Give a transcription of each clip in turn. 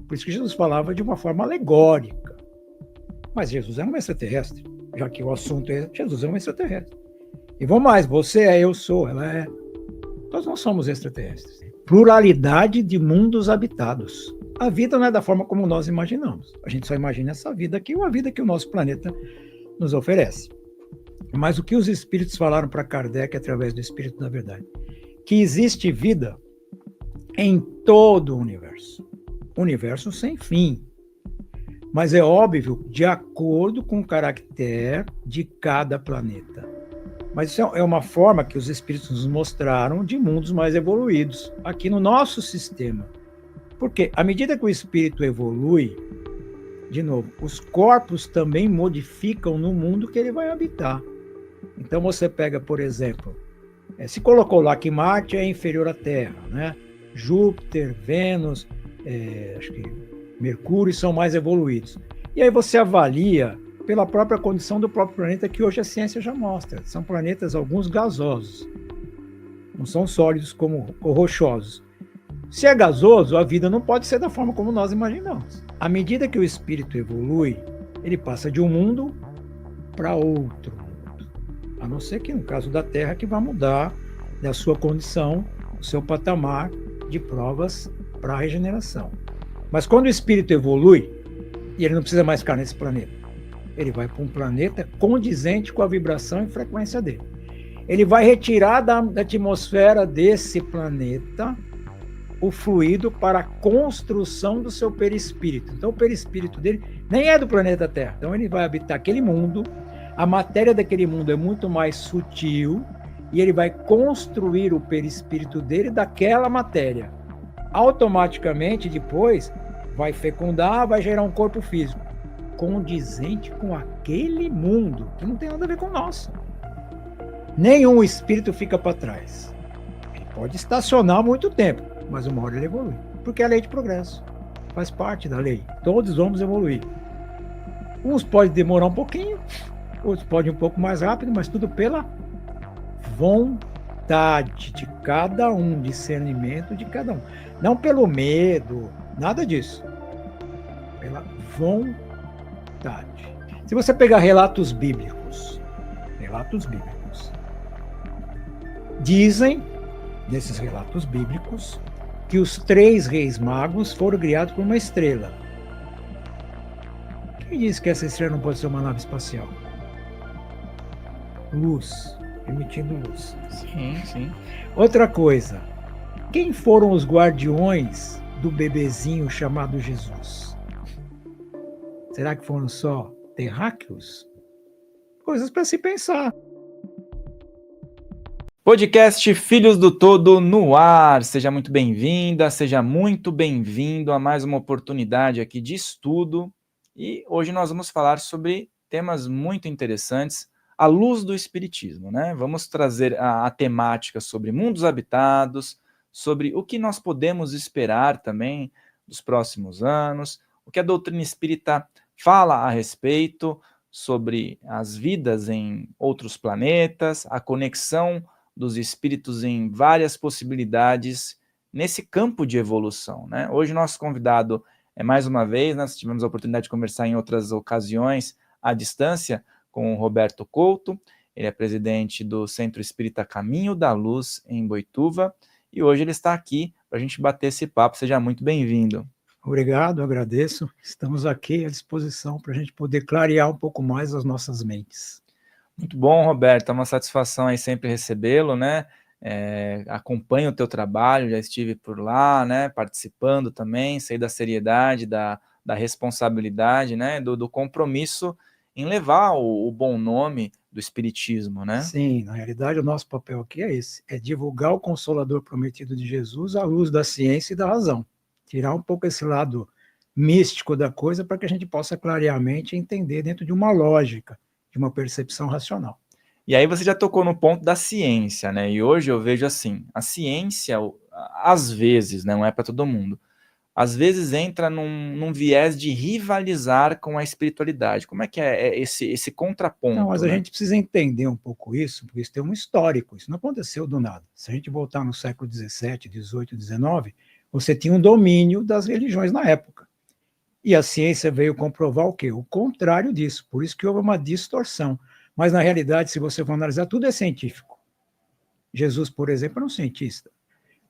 Por isso que Jesus falava de uma forma alegórica. Mas Jesus era um extraterrestre, já que o assunto é Jesus é um extraterrestre. E vamos mais, você é, eu sou, ela é. Todos nós somos extraterrestres. Pluralidade de mundos habitados. A vida não é da forma como nós imaginamos. A gente só imagina essa vida aqui, ou a vida que o nosso planeta nos oferece. Mas o que os espíritos falaram para Kardec através do Espírito da Verdade? Que existe vida em todo o universo. Universo sem fim. Mas é óbvio, de acordo com o caractere de cada planeta. Mas isso é uma forma que os espíritos nos mostraram de mundos mais evoluídos, aqui no nosso sistema. Porque, à medida que o espírito evolui, de novo, os corpos também modificam no mundo que ele vai habitar. Então você pega, por exemplo, se colocou lá que Marte é inferior à Terra, né? Júpiter, Vênus, acho que Mercúrio são mais evoluídos. E aí você avalia pela própria condição do próprio planeta, que hoje a ciência já mostra. São planetas, alguns gasosos. Não são sólidos como rochosos. Se é gasoso, a vida não pode ser da forma como nós imaginamos. À medida que o espírito evolui, ele passa de um mundo para outro mundo. A não ser que, no caso da Terra, que vai mudar da sua condição, o seu patamar de provas para a regeneração. Mas quando o espírito evolui, e ele não precisa mais ficar nesse planeta, ele vai para um planeta condizente com a vibração e frequência dele. Ele vai retirar da atmosfera desse planeta o fluido para a construção do seu perispírito. Então o perispírito dele nem é do planeta Terra. Então ele vai habitar aquele mundo, a matéria daquele mundo é muito mais sutil, e ele vai construir o perispírito dele daquela matéria. Automaticamente, depois, vai fecundar, vai gerar um corpo físico condizente com aquele mundo, que não tem nada a ver com o nosso. Nenhum espírito fica para trás. Ele pode estacionar muito tempo, mas uma hora ele evolui. Porque é a lei de progresso. Faz parte da lei. Todos vamos evoluir. Uns podem demorar um pouquinho, outros podem um pouco mais rápido, mas tudo pela vontade de cada um, discernimento de cada um. Não pelo medo, nada disso. Pela vontade. Se você pegar relatos bíblicos, dizem, nesses relatos bíblicos, que os 3 reis magos foram criados por uma estrela. Quem disse que essa estrela não pode ser uma nave espacial? Luz, emitindo luz. Sim. Outra coisa, quem foram os guardiões do bebezinho chamado Jesus? Será que foram só terráqueos? Coisas para se pensar. Podcast Filhos do Todo no ar. Seja muito bem-vinda, seja muito bem-vindo a mais uma oportunidade aqui de estudo. E hoje nós vamos falar sobre temas muito interessantes à luz do Espiritismo, né? Vamos trazer a temática sobre mundos habitados, sobre o que nós podemos esperar também dos próximos anos, o que a doutrina espírita fala a respeito sobre as vidas em outros planetas, a conexão dos espíritos em várias possibilidades nesse campo de evolução, né? Hoje nosso convidado é mais uma vez, nós tivemos a oportunidade de conversar em outras ocasiões à distância com o Roberto Couto. Ele é presidente do Centro Espírita Caminho da Luz em Boituva e hoje ele está aqui para a gente bater esse papo. Seja muito bem-vindo. Obrigado, agradeço. Estamos aqui à disposição para a gente poder clarear um pouco mais as nossas mentes. Muito bom, Roberto, é uma satisfação aí sempre recebê-lo, né? Acompanho o teu trabalho, já estive por lá, né? Participando também, sei da seriedade, da responsabilidade, né? Do compromisso em levar o bom nome do Espiritismo, né? Sim, na realidade o nosso papel aqui é esse, é divulgar o Consolador prometido de Jesus à luz da ciência e da razão. Tirar um pouco esse lado místico da coisa para que a gente possa clarear a mente e entender dentro de uma lógica, de uma percepção racional. E aí você já tocou no ponto da ciência, né? E hoje eu vejo assim, a ciência, às vezes, né, não é para todo mundo, às vezes entra num viés de rivalizar com a espiritualidade. Como é que é esse contraponto? Não, mas né? a gente precisa entender um pouco isso, porque isso tem um histórico, isso não aconteceu do nada. Se a gente voltar no século XVII, XVIII, XIX, você tinha um domínio das religiões na época. E a ciência veio comprovar o quê? O contrário disso. Por isso que houve uma distorção. Mas, na realidade, se você for analisar, tudo é científico. Jesus, por exemplo, era um cientista.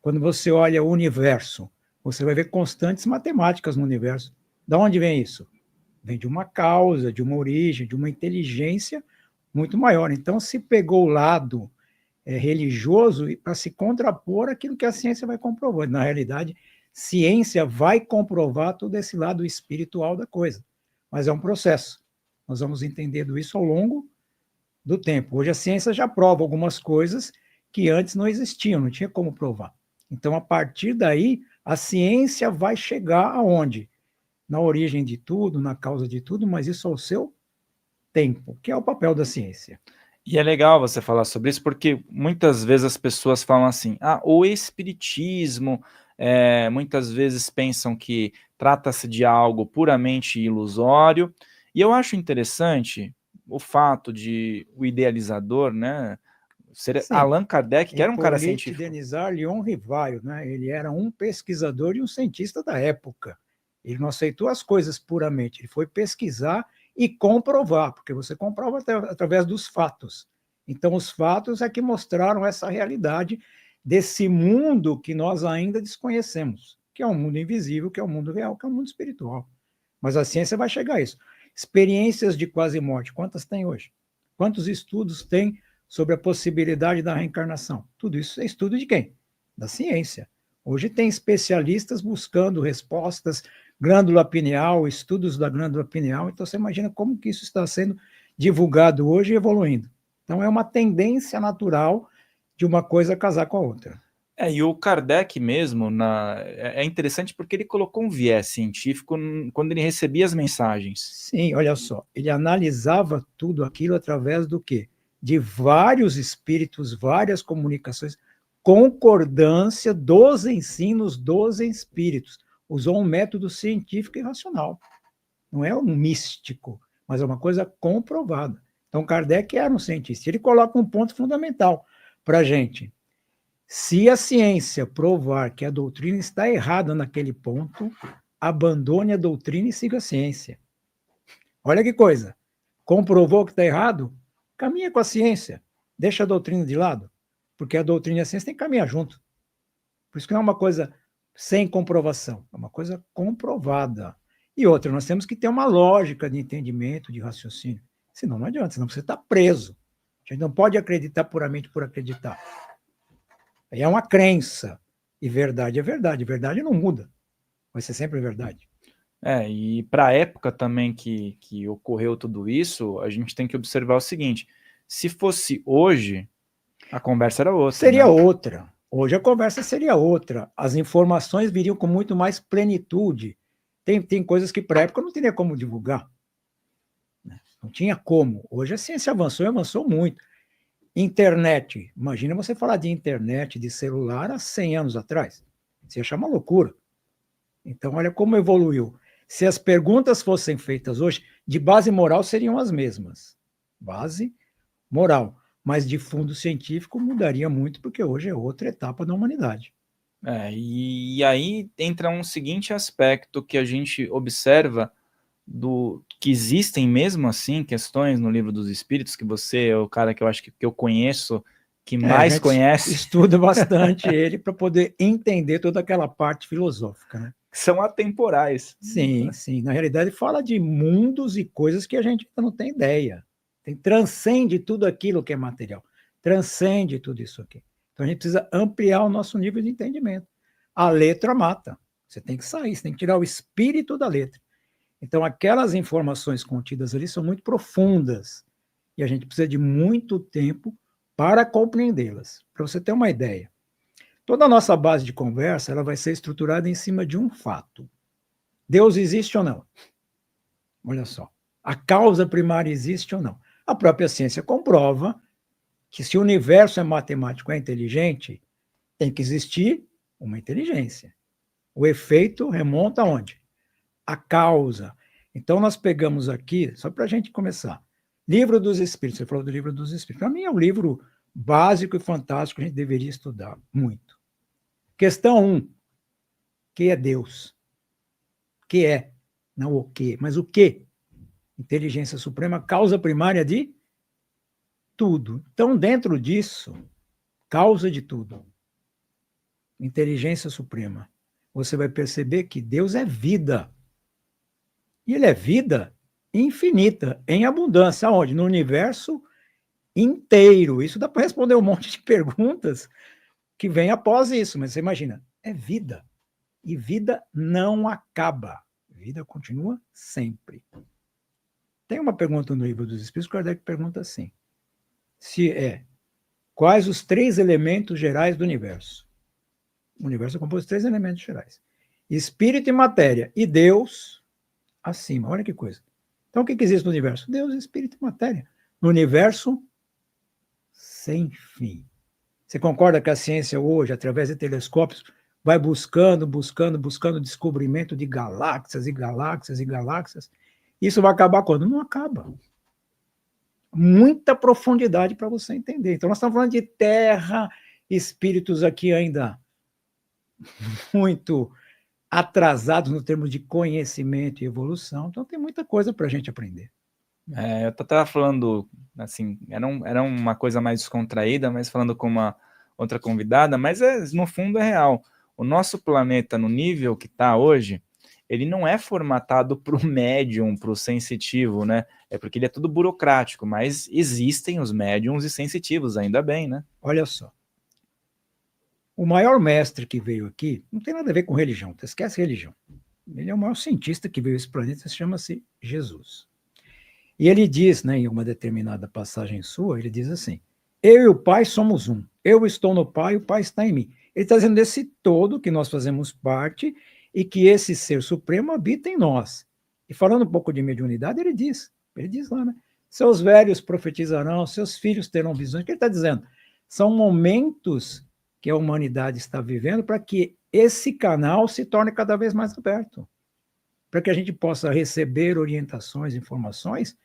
Quando você olha o universo, você vai ver constantes matemáticas no universo. Da onde vem isso? Vem de uma causa, de uma origem, de uma inteligência muito maior. Então, se pegou o lado religioso para se contrapor aquilo que a ciência vai comprovando. Na realidade, ciência vai comprovar todo esse lado espiritual da coisa. Mas é um processo. Nós vamos entendendo isso ao longo do tempo. Hoje a ciência já prova algumas coisas que antes não existiam, não tinha como provar. Então, a partir daí, a ciência vai chegar aonde? Na origem de tudo, na causa de tudo, mas isso ao seu tempo, que é o papel da ciência. E é legal você falar sobre isso, porque muitas vezes as pessoas falam assim, o espiritismo, muitas vezes pensam que trata-se de algo puramente ilusório, e eu acho interessante o fato de o idealizador, né, ser Sim. Allan Kardec, que era um cara científico. Denis Leon Rivaio, né? Ele era um pesquisador e um cientista da época. Ele não aceitou as coisas puramente, ele foi pesquisar e comprovar, porque você comprova através dos fatos. Então, os fatos é que mostraram essa realidade desse mundo que nós ainda desconhecemos, que é um mundo invisível, que é o mundo real, que é o mundo espiritual. Mas a ciência vai chegar a isso. Experiências de quase morte, quantas tem hoje? Quantos estudos tem sobre a possibilidade da reencarnação? Tudo isso é estudo de quem? Da ciência. Hoje tem especialistas buscando respostas, glândula pineal, estudos da glândula pineal, então você imagina como que isso está sendo divulgado hoje e evoluindo. Então é uma tendência natural de uma coisa casar com a outra. E o Kardec mesmo, é interessante porque ele colocou um viés científico quando ele recebia as mensagens. Sim, olha só, ele analisava tudo aquilo através do quê? De vários espíritos, várias comunicações, concordância dos ensinos dos espíritos. Usou um método científico e racional. Não é um místico, mas é uma coisa comprovada. Então, Kardec era um cientista. Ele coloca um ponto fundamental para a gente. Se a ciência provar que a doutrina está errada naquele ponto, abandone a doutrina e siga a ciência. Olha que coisa. Comprovou que está errado? Caminha com a ciência. Deixa a doutrina de lado. Porque a doutrina e a ciência têm que caminhar junto. Por isso que não é uma coisa sem comprovação, é uma coisa comprovada. E outra, nós temos que ter uma lógica de entendimento, de raciocínio. Senão não adianta, senão você está preso. A gente não pode acreditar puramente por acreditar. Aí é uma crença. E verdade é verdade. Verdade não muda. Vai ser sempre verdade. E para a época também que ocorreu tudo isso, a gente tem que observar o seguinte, se fosse hoje, a conversa era outra. Seria outra. Hoje a conversa seria outra. As informações viriam com muito mais plenitude. Tem coisas que para a época não teria como divulgar. Não tinha como. Hoje a ciência avançou e avançou muito. Internet. Imagina você falar de internet, de celular há 100 anos atrás. Você ia achar uma loucura. Então, olha como evoluiu. Se as perguntas fossem feitas hoje, de base moral seriam as mesmas. Base moral. Mas de fundo científico mudaria muito, porque hoje é outra etapa da humanidade. E aí entra um seguinte aspecto que a gente observa que existem mesmo assim questões no Livro dos Espíritos, que você é o cara que eu acho que eu conheço, que mais conhece. Estuda bastante ele para poder entender toda aquela parte filosófica, né? São atemporais. Sim, sim. Na realidade, fala de mundos e coisas que a gente ainda não tem ideia. Transcende tudo aquilo que é material. Transcende tudo isso aqui. Então, a gente precisa ampliar o nosso nível de entendimento. A letra mata. Você tem que sair, você tem que tirar o espírito da letra. Então, aquelas informações contidas ali são muito profundas. E a gente precisa de muito tempo para compreendê-las. Para você ter uma ideia. Toda a nossa base de conversa ela vai ser estruturada em cima de um fato. Deus existe ou não? Olha só. A causa primária existe ou não? A própria ciência comprova que se o universo é matemático, é inteligente, tem que existir uma inteligência. O efeito remonta aonde? A causa. Então, nós pegamos aqui, só para a gente começar, Livro dos Espíritos. Você falou do Livro dos Espíritos. Para mim é um livro básico e fantástico, a gente deveria estudar muito. Questão 1. Que é Deus? Que é? Não o quê, mas o quê? Inteligência suprema, causa primária de tudo. Então, dentro disso, causa de tudo, inteligência suprema, você vai perceber que Deus é vida. E ele é vida infinita, em abundância. Aonde? No universo inteiro. Isso dá para responder um monte de perguntas que vem após isso, mas você imagina, é vida. E vida não acaba. Vida continua sempre. Tem uma pergunta no Livro dos Espíritos, Kardec pergunta assim, quais os 3 elementos gerais do universo? O universo é composto de 3 elementos gerais. Espírito e matéria. E Deus acima. Olha que coisa. Então, o que existe no universo? Deus, espírito e matéria. No universo sem fim. Você concorda que a ciência hoje, através de telescópios, vai buscando descobrimento de galáxias e galáxias e galáxias? Isso vai acabar quando? Não acaba. Muita profundidade para você entender. Então, nós estamos falando de terra, espíritos aqui ainda muito atrasados no termos de conhecimento e evolução. Então, tem muita coisa para a gente aprender. Eu estava falando, assim, era uma coisa mais descontraída, mas falando com uma outra convidada, mas no fundo é real. O nosso planeta, no nível que está hoje, ele não é formatado para o médium, para o sensitivo, né? É porque ele é tudo burocrático, mas existem os médiums e sensitivos, ainda bem, né? Olha só. O maior mestre que veio aqui não tem nada a ver com religião, tu esquece religião. Ele é o maior cientista que veio a esse planeta, chama-se Jesus. E ele diz, né, em uma determinada passagem sua, ele diz assim, eu e o Pai somos um, eu estou no Pai, o Pai está em mim. Ele está dizendo desse todo que nós fazemos parte e que esse ser supremo habita em nós. E falando um pouco de mediunidade, ele diz lá, né, seus velhos profetizarão, seus filhos terão visões. O que ele está dizendo? São momentos que a humanidade está vivendo para que esse canal se torne cada vez mais aberto, para que a gente possa receber orientações, informações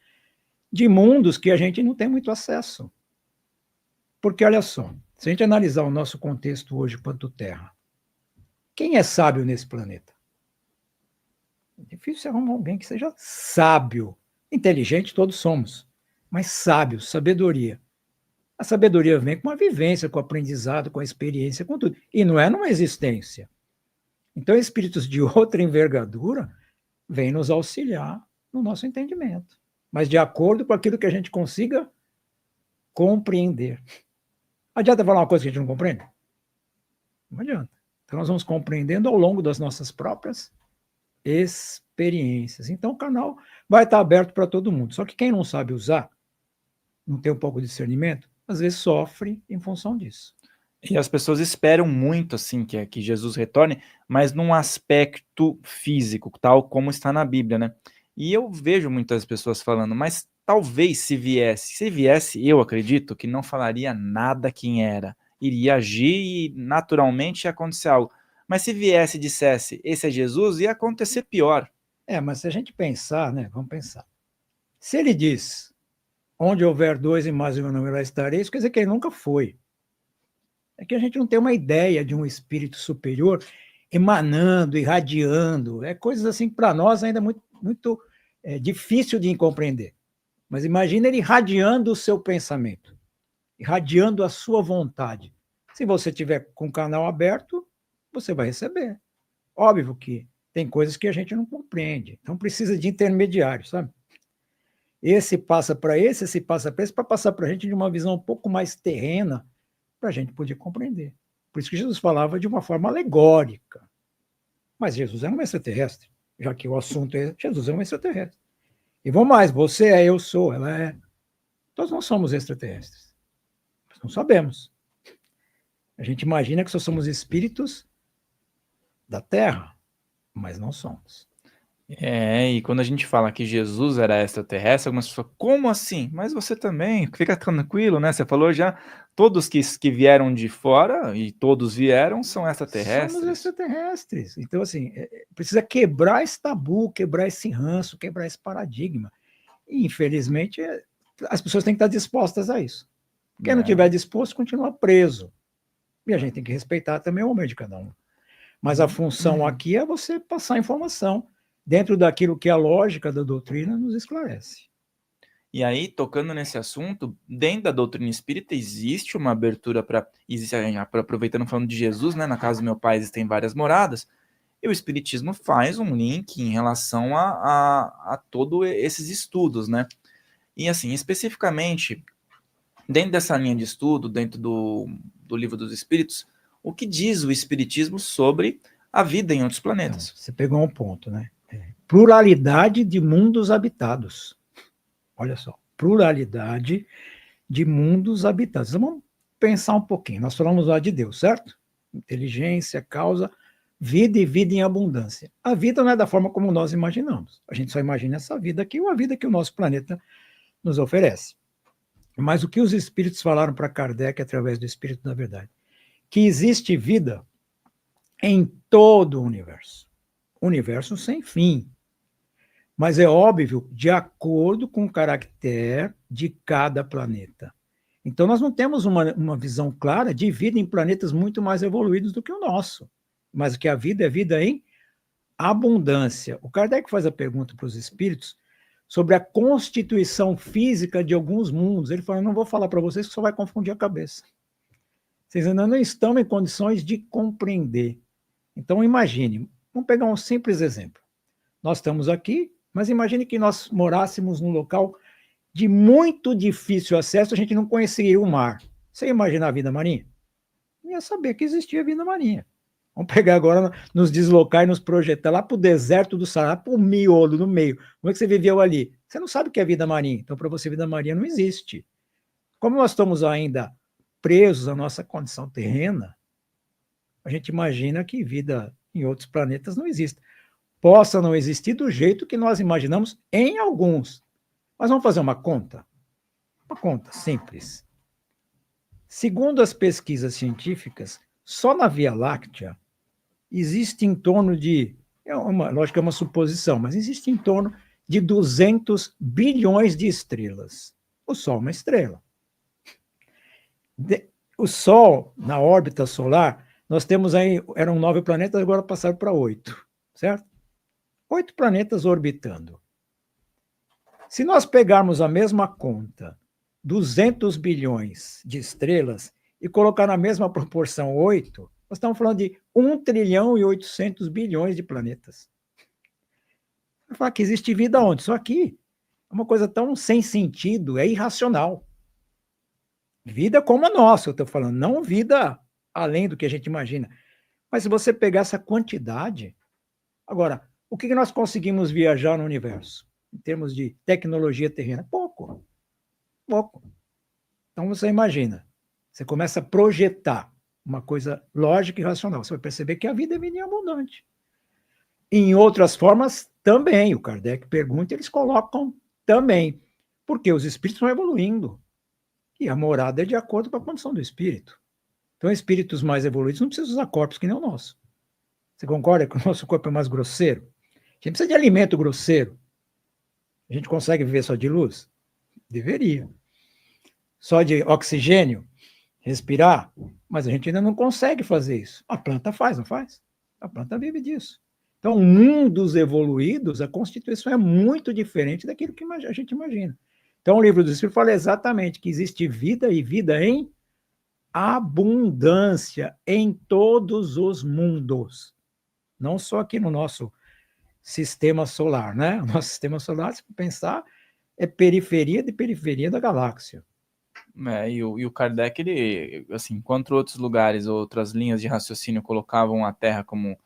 de mundos que a gente não tem muito acesso. Porque, olha só, se a gente analisar o nosso contexto hoje quanto Terra, quem é sábio nesse planeta? É difícil arrumar alguém que seja sábio. Inteligente todos somos, mas sábio, sabedoria. A sabedoria vem com a vivência, com o aprendizado, com a experiência, com tudo. E não é numa existência. Então, espíritos de outra envergadura vêm nos auxiliar no nosso entendimento, mas de acordo com aquilo que a gente consiga compreender. Adianta falar uma coisa que a gente não compreende? Não adianta. Então, nós vamos compreendendo ao longo das nossas próprias experiências. Então, o canal vai estar aberto para todo mundo. Só que quem não sabe usar, não tem um pouco de discernimento, às vezes sofre em função disso. E as pessoas esperam muito, assim, que Jesus retorne, mas num aspecto físico, tal como está na Bíblia, né? E eu vejo muitas pessoas falando, mas talvez se viesse, eu acredito que não falaria nada quem era. Iria agir e naturalmente ia acontecer algo. Mas se viesse e dissesse, esse é Jesus, ia acontecer pior. Mas se a gente pensar, né? Vamos pensar. Se ele diz, onde houver 2 e mais o meu nome lá estarei, isso quer dizer que ele nunca foi. É que a gente não tem uma ideia de um espírito superior emanando, irradiando. É coisas assim que para nós ainda é muito difícil de compreender. Mas imagina ele irradiando o seu pensamento, irradiando a sua vontade. Se você tiver com o canal aberto, você vai receber. Óbvio que tem coisas que a gente não compreende, então precisa de intermediários, sabe? Esse passa para esse passa para esse, para passar para a gente de uma visão um pouco mais terrena, para a gente poder compreender. Por isso que Jesus falava de uma forma alegórica. Mas Jesus era um extraterrestre, já que o assunto é Jesus é um extraterrestre. E vamos mais, você é, eu sou, ela é. Nós não somos extraterrestres. Nós não sabemos. A gente imagina que só somos espíritos da Terra, mas não somos. E quando a gente fala que Jesus era extraterrestre, algumas pessoas, como assim? Mas você também, fica tranquilo, né? Você falou já, todos que vieram de fora, e todos vieram, são extraterrestres. Somos extraterrestres. Então, assim, precisa quebrar esse tabu, quebrar esse ranço, quebrar esse paradigma. E, infelizmente, as pessoas têm que estar dispostas a isso. Quem não estiver disposto, continua preso. E a gente tem que respeitar também o momento de cada um. Mas a função aqui é você passar informação, dentro daquilo que a lógica da doutrina nos esclarece. E aí, tocando nesse assunto, dentro da doutrina espírita existe uma abertura para, aproveitando falando de Jesus, né, na casa do meu pai existem várias moradas, e o espiritismo faz um link em relação a todos esses estudos, né? E assim, especificamente, dentro dessa linha de estudo, dentro do Livro dos Espíritos, o que diz o espiritismo sobre a vida em outros planetas? Então, você pegou um ponto, né? Pluralidade de mundos habitados. Olha só, pluralidade de mundos habitados. Vamos pensar um pouquinho. Nós falamos lá de Deus, certo? Inteligência, causa, vida e vida em abundância. A vida não é da forma como nós imaginamos. A gente só imagina essa vida aqui, ou a vida que o nosso planeta nos oferece. Mas o que os espíritos falaram para Kardec através do Espírito da Verdade? Que existe vida em todo o universo. Universo sem fim. Mas é óbvio, de acordo com o caractere de cada planeta. Então, nós não temos uma visão clara de vida em planetas muito mais evoluídos do que o nosso. Mas que a vida é vida em abundância. O Kardec faz a pergunta para os espíritos sobre a constituição física de alguns mundos. Ele fala, não vou falar para vocês que só vai confundir a cabeça. Vocês ainda não estão em condições de compreender. Então, imagine, vamos pegar um simples exemplo. Nós estamos aqui, mas imagine que nós morássemos num local de muito difícil acesso, a gente não conheceria o mar. Você imagina a vida marinha? Não ia saber que existia vida marinha. Vamos pegar agora, nos deslocar e nos projetar lá para o deserto do Saara, para o miolo, no meio. Como é que você viveu ali? Você não sabe o que é vida marinha. Então, para você, vida marinha não existe. Como nós estamos ainda presos à nossa condição terrena, a gente imagina que vida em outros planetas não existe. Possa não existir do jeito que nós imaginamos em alguns. Mas vamos fazer uma conta? Uma conta simples. Segundo as pesquisas científicas, só na Via Láctea existe em torno de, lógico que é uma suposição, mas existe em torno de 200 bilhões de estrelas. O Sol é uma estrela. O Sol, na órbita solar, nós temos aí, eram 9 planetas, agora passaram para 8, certo? 8 planetas orbitando. Se nós pegarmos a mesma conta, 200 bilhões de estrelas, e colocar na mesma proporção 8, nós estamos falando de 1 trilhão e 800 bilhões de planetas. Vai falar que existe vida onde? Só aqui. É uma coisa tão sem sentido, é irracional. Vida como a nossa, eu estou falando, não vida além do que a gente imagina. Mas se você pegar essa quantidade... Agora, o que nós conseguimos viajar no universo? Em termos de tecnologia terrena? Pouco. Pouco. Então você imagina, você começa a projetar uma coisa lógica e racional. Você vai perceber que a vida é vida abundante. Em outras formas, também. O Kardec pergunta, eles colocam também. Porque os espíritos estão evoluindo. E a morada é de acordo com a condição do espírito. Então, espíritos mais evoluídos não precisam usar corpos que nem o nosso. Você concorda que o nosso corpo é mais grosseiro? A gente precisa de alimento grosseiro. A gente consegue viver só de luz? Deveria. Só de oxigênio? Respirar? Mas a gente ainda não consegue fazer isso. A planta faz, não faz? A planta vive disso. Então, mundos evoluídos, a constituição é muito diferente daquilo que a gente imagina. Então, o livro do Espírito fala exatamente que existe vida e vida em abundância em todos os mundos. Não só aqui no nosso sistema solar, né? O nosso sistema solar, se pensar, é periferia de periferia da galáxia. E o Kardec, ele, assim, enquanto outros lugares, outras linhas de raciocínio colocavam a Terra como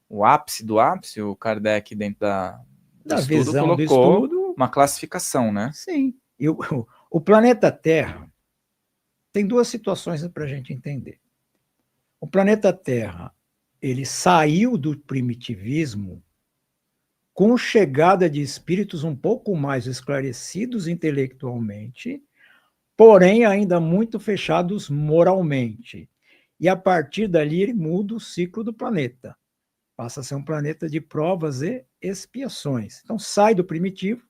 o ápice do ápice, o Kardec, dentro do estudo, visão do colocou estudo, uma classificação, né? Sim. E o planeta Terra tem 2 situações para a gente entender. O planeta Terra, ele saiu do primitivismo com chegada de espíritos um pouco mais esclarecidos intelectualmente, porém ainda muito fechados moralmente. E a partir dali ele muda o ciclo do planeta. Passa a ser um planeta de provas e expiações. Então sai do primitivo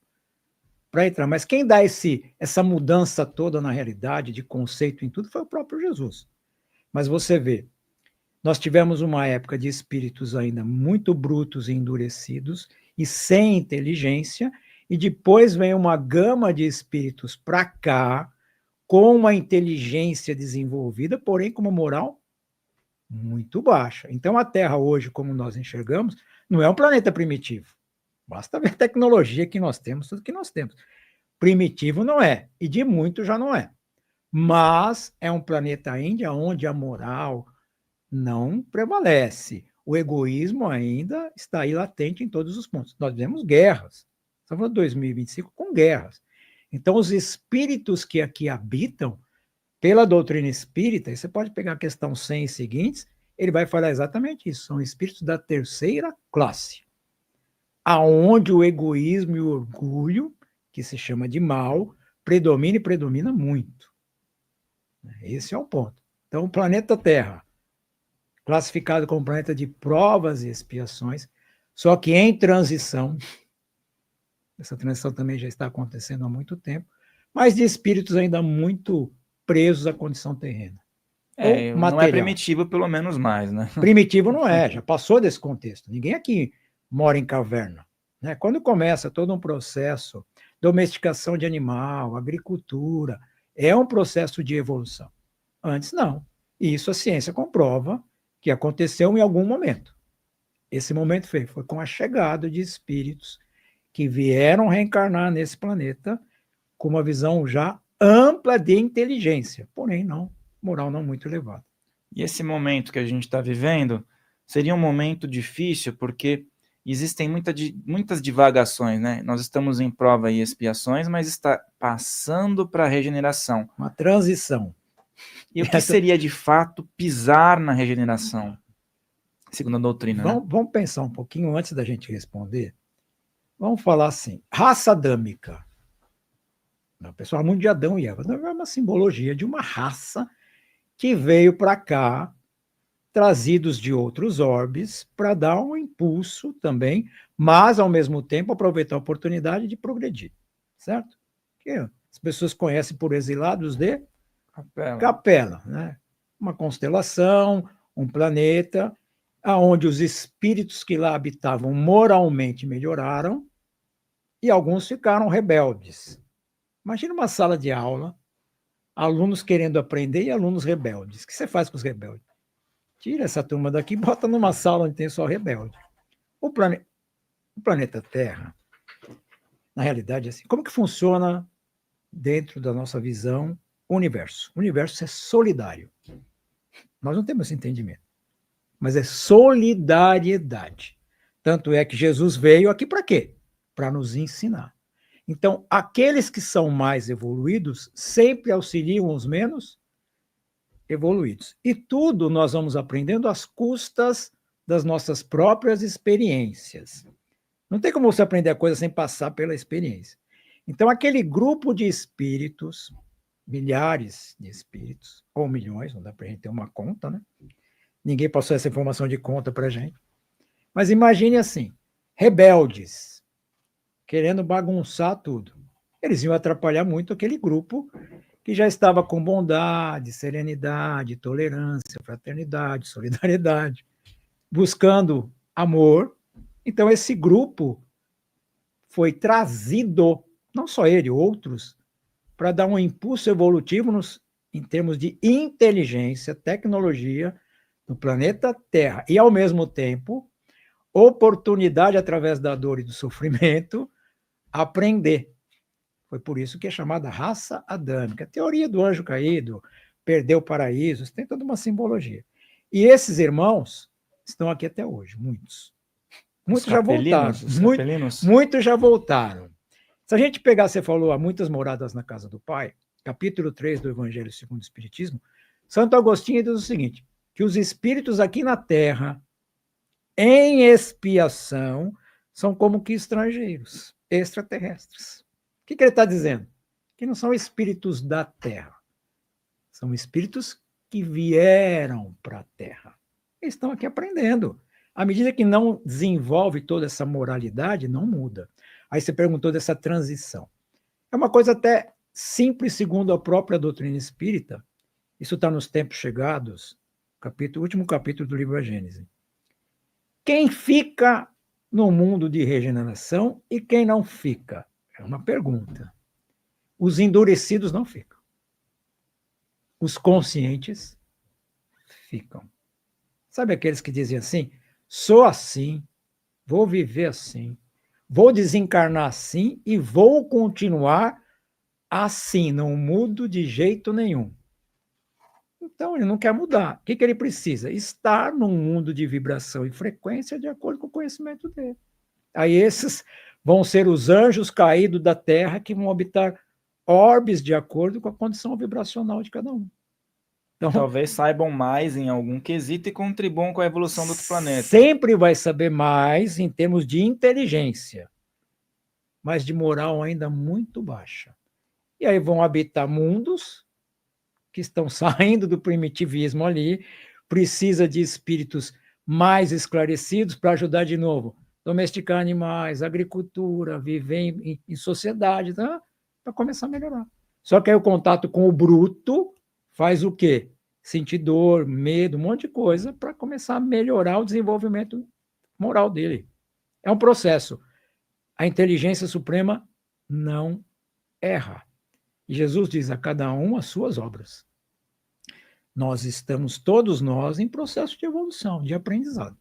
para entrar. Mas quem dá essa mudança toda na realidade, de conceito em tudo, foi o próprio Jesus. Mas você vê, nós tivemos uma época de espíritos ainda muito brutos e endurecidos, e sem inteligência, e depois vem uma gama de espíritos para cá, com uma inteligência desenvolvida, porém com uma moral muito baixa. Então, a Terra hoje, como nós enxergamos, não é um planeta primitivo. Basta ver a tecnologia que nós temos, tudo que nós temos. Primitivo não é, e de muito já não é. Mas é um planeta ainda onde a moral não prevalece. O egoísmo ainda está aí latente em todos os pontos. Nós vemos guerras. Estamos em 2025 com guerras. Então, os espíritos que aqui habitam, pela doutrina espírita, e você pode pegar a questão 100 e seguintes, ele vai falar exatamente isso. São espíritos da terceira classe, aonde o egoísmo e o orgulho, que se chama de mal, predomina e predomina muito. Esse é o ponto. Então, o planeta Terra, classificado como planeta de provas e expiações, só que em transição, essa transição também já está acontecendo há muito tempo, mas de espíritos ainda muito presos à condição terrena. Não é primitivo, pelo menos mais, né? Primitivo não é, já passou desse contexto. Ninguém aqui mora em caverna. Né? Quando começa todo um processo, domesticação de animal, agricultura, é um processo de evolução. Antes, não. E isso a ciência comprova que aconteceu em algum momento. Esse momento foi com a chegada de espíritos que vieram reencarnar nesse planeta com uma visão já ampla de inteligência, porém não, moral não muito elevada. E esse momento que a gente está vivendo seria um momento difícil porque existem muitas divagações, né? Nós estamos em prova e expiações, mas está passando para a regeneração. Uma transição. E o que seria, de fato, pisar na regeneração, segundo a doutrina? Vamos pensar um pouquinho antes da gente responder. Vamos falar assim, raça adâmica. O pessoal muito de Adão e Eva. É uma simbologia de uma raça que veio para cá, trazidos de outros orbes, para dar um impulso também, mas, ao mesmo tempo, aproveitar a oportunidade de progredir. Certo? Que as pessoas conhecem por exilados de Capela, né? Uma constelação, um planeta, onde os espíritos que lá habitavam moralmente melhoraram e alguns ficaram rebeldes. Imagina uma sala de aula, alunos querendo aprender e alunos rebeldes. O que você faz com os rebeldes? Tira essa turma daqui e bota numa sala onde tem só rebelde. O planeta Terra, na realidade, é assim. Como que funciona dentro da nossa visão o universo? O universo é solidário. Nós não temos esse entendimento. Mas é solidariedade. Tanto é que Jesus veio aqui para quê? Para nos ensinar. Então, aqueles que são mais evoluídos sempre auxiliam os menos evoluídos. E tudo nós vamos aprendendo às custas das nossas próprias experiências. Não tem como você aprender a coisa sem passar pela experiência. Então, aquele grupo de espíritos, milhares de espíritos, ou milhões, não dá para a gente ter uma conta, né? Ninguém passou essa informação de conta para a gente. Mas imagine assim, rebeldes, querendo bagunçar tudo. Eles iam atrapalhar muito aquele grupo que já estava com bondade, serenidade, tolerância, fraternidade, solidariedade, buscando amor. Então, esse grupo foi trazido, não só ele, outros, para dar um impulso evolutivo em termos de inteligência, tecnologia no planeta Terra. E, ao mesmo tempo, oportunidade, através da dor e do sofrimento, aprender. Foi por isso que é chamada raça adâmica. A teoria do anjo caído, perdeu o paraíso, tem toda uma simbologia. E esses irmãos estão aqui até hoje, muitos. Muitos já voltaram. Muitos já voltaram. Se a gente pegar, você falou, há muitas moradas na casa do Pai, capítulo 3 do Evangelho segundo o Espiritismo, Santo Agostinho diz o seguinte, que os espíritos aqui na Terra, em expiação, são como que estrangeiros, extraterrestres. O que ele está dizendo? Que não são espíritos da Terra. São espíritos que vieram para a Terra. Eles estão aqui aprendendo. À medida que não desenvolve toda essa moralidade, não muda. Aí você perguntou dessa transição. É uma coisa até simples, segundo a própria doutrina espírita. Isso está nos tempos chegados, último capítulo do livro A Gênese. Quem fica no mundo de regeneração e quem não fica? É uma pergunta. Os endurecidos não ficam. Os conscientes ficam. Sabe aqueles que dizem assim, sou assim, vou viver assim, vou desencarnar assim e vou continuar assim, não mudo de jeito nenhum. Então, ele não quer mudar. O que ele precisa? Estar num mundo de vibração e frequência de acordo com o conhecimento dele. Aí esses vão ser os anjos caídos da Terra que vão habitar orbes de acordo com a condição vibracional de cada um. Então, talvez saibam mais em algum quesito e contribuam com a evolução do outro planeta. Sempre vai saber mais em termos de inteligência, mas de moral ainda muito baixa. E aí vão habitar mundos que estão saindo do primitivismo ali, precisa de espíritos mais esclarecidos para ajudar de novo. Domesticar animais, agricultura, viver em sociedade, tá? Para começar a melhorar. Só que aí o contato com o bruto faz o quê? Sentir dor, medo, um monte de coisa para começar a melhorar o desenvolvimento moral dele. É um processo. A inteligência suprema não erra. E Jesus diz a cada um as suas obras. Nós estamos, todos nós, em processo de evolução, de aprendizado.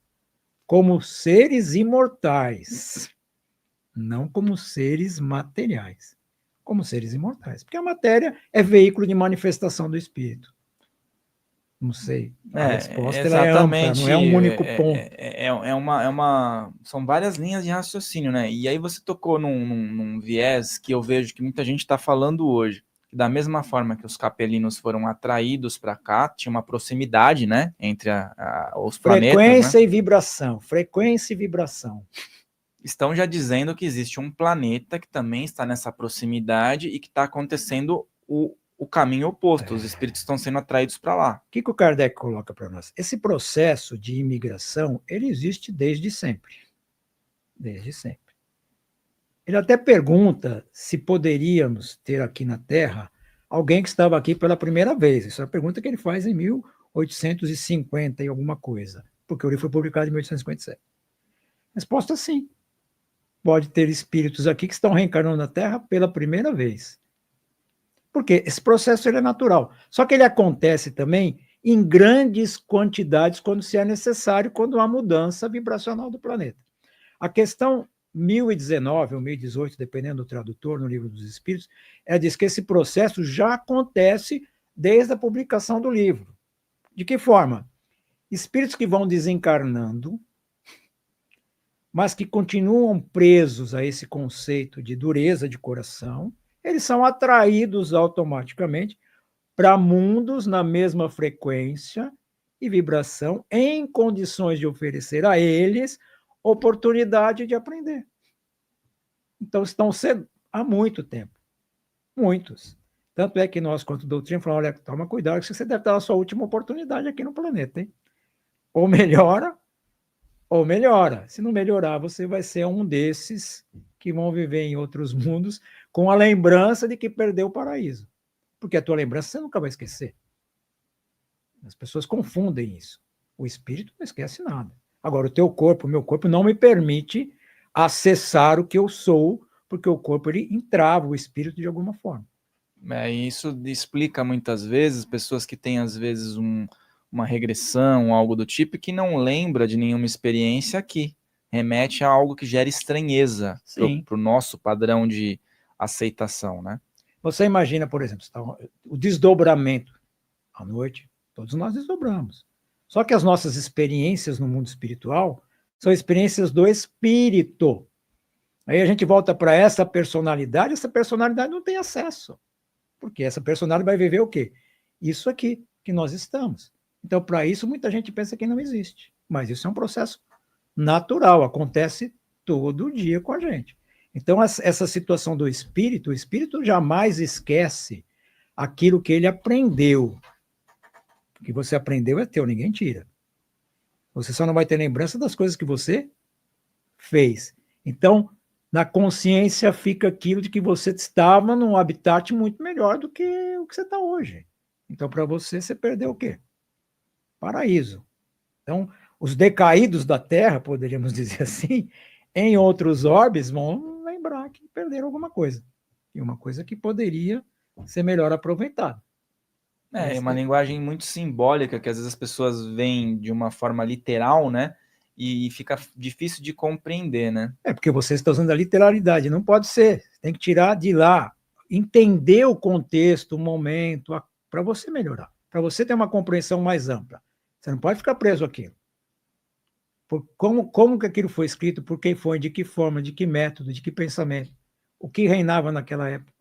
Como seres imortais, não como seres materiais. Como seres imortais. Porque a matéria é veículo de manifestação do espírito. Não sei. A resposta ela é ampla, não é um único ponto. São várias linhas de raciocínio, né? E aí você tocou num viés que eu vejo que muita gente está falando hoje. Da mesma forma que os capelinos foram atraídos para cá, tinha uma proximidade, né, entre os planetas. Frequência, né? E vibração. Frequência e vibração. Estão já dizendo que existe um planeta que também está nessa proximidade e que está acontecendo o caminho oposto. Os espíritos estão sendo atraídos para lá. O que o Kardec coloca para nós? Esse processo de imigração, ele existe desde sempre. Desde sempre. Ele até pergunta se poderíamos ter aqui na Terra alguém que estava aqui pela primeira vez. Isso é a pergunta que ele faz em 1850 e alguma coisa, porque o livro foi publicado em 1857. Resposta sim. Pode ter espíritos aqui que estão reencarnando na Terra pela primeira vez. Porque esse processo ele é natural. Só que ele acontece também em grandes quantidades quando se é necessário, quando há mudança vibracional do planeta. A questão 1019 ou 1018, dependendo do tradutor, no Livro dos Espíritos, diz que esse processo já acontece desde a publicação do livro. De que forma? Espíritos que vão desencarnando, mas que continuam presos a esse conceito de dureza de coração, eles são atraídos automaticamente para mundos na mesma frequência e vibração, em condições de oferecer a eles oportunidade de aprender. Então, estão sendo há muito tempo. Muitos. Tanto é que nós, quanto doutrina, falamos, olha, toma cuidado, que você deve estar na sua última oportunidade aqui no planeta, hein? Ou melhora, ou melhora. Se não melhorar, você vai ser um desses que vão viver em outros mundos com a lembrança de que perdeu o paraíso. Porque a tua lembrança você nunca vai esquecer. As pessoas confundem isso. O espírito não esquece nada. Agora, o teu corpo, o meu corpo, não me permite acessar o que eu sou, porque o corpo ele entrava o espírito de alguma forma. Isso explica muitas vezes pessoas que têm, às vezes, uma regressão, algo do tipo, que não lembra de nenhuma experiência aqui. Remete a algo que gera estranheza para o nosso padrão de aceitação, né? Você imagina, por exemplo, o desdobramento. À noite, todos nós desdobramos. Só que as nossas experiências no mundo espiritual são experiências do espírito. Aí a gente volta para essa personalidade não tem acesso. Porque essa personalidade vai viver o quê? Isso aqui que nós estamos. Então, para isso, muita gente pensa que não existe. Mas isso é um processo natural, acontece todo dia com a gente. Então, essa situação do espírito, o espírito jamais esquece aquilo que ele aprendeu. O que você aprendeu é teu, ninguém tira. Você só não vai ter lembrança das coisas que você fez. Então, na consciência fica aquilo de que você estava num habitat muito melhor do que o que você está hoje. Então, para você, você perdeu o quê? Paraíso. Então, os decaídos da Terra, poderíamos dizer assim, em outros orbes vão lembrar que perderam alguma coisa. E uma coisa que poderia ser melhor aproveitada. É uma linguagem muito simbólica, que às vezes as pessoas veem de uma forma literal, né? E fica difícil de compreender, né? É porque você está usando a literalidade, não pode ser. Tem que tirar de lá, entender o contexto, o momento, para você melhorar, para você ter uma compreensão mais ampla. Você não pode ficar preso àquilo. Como que aquilo foi escrito, por quem foi, de que forma, de que método, de que pensamento, o que reinava naquela época.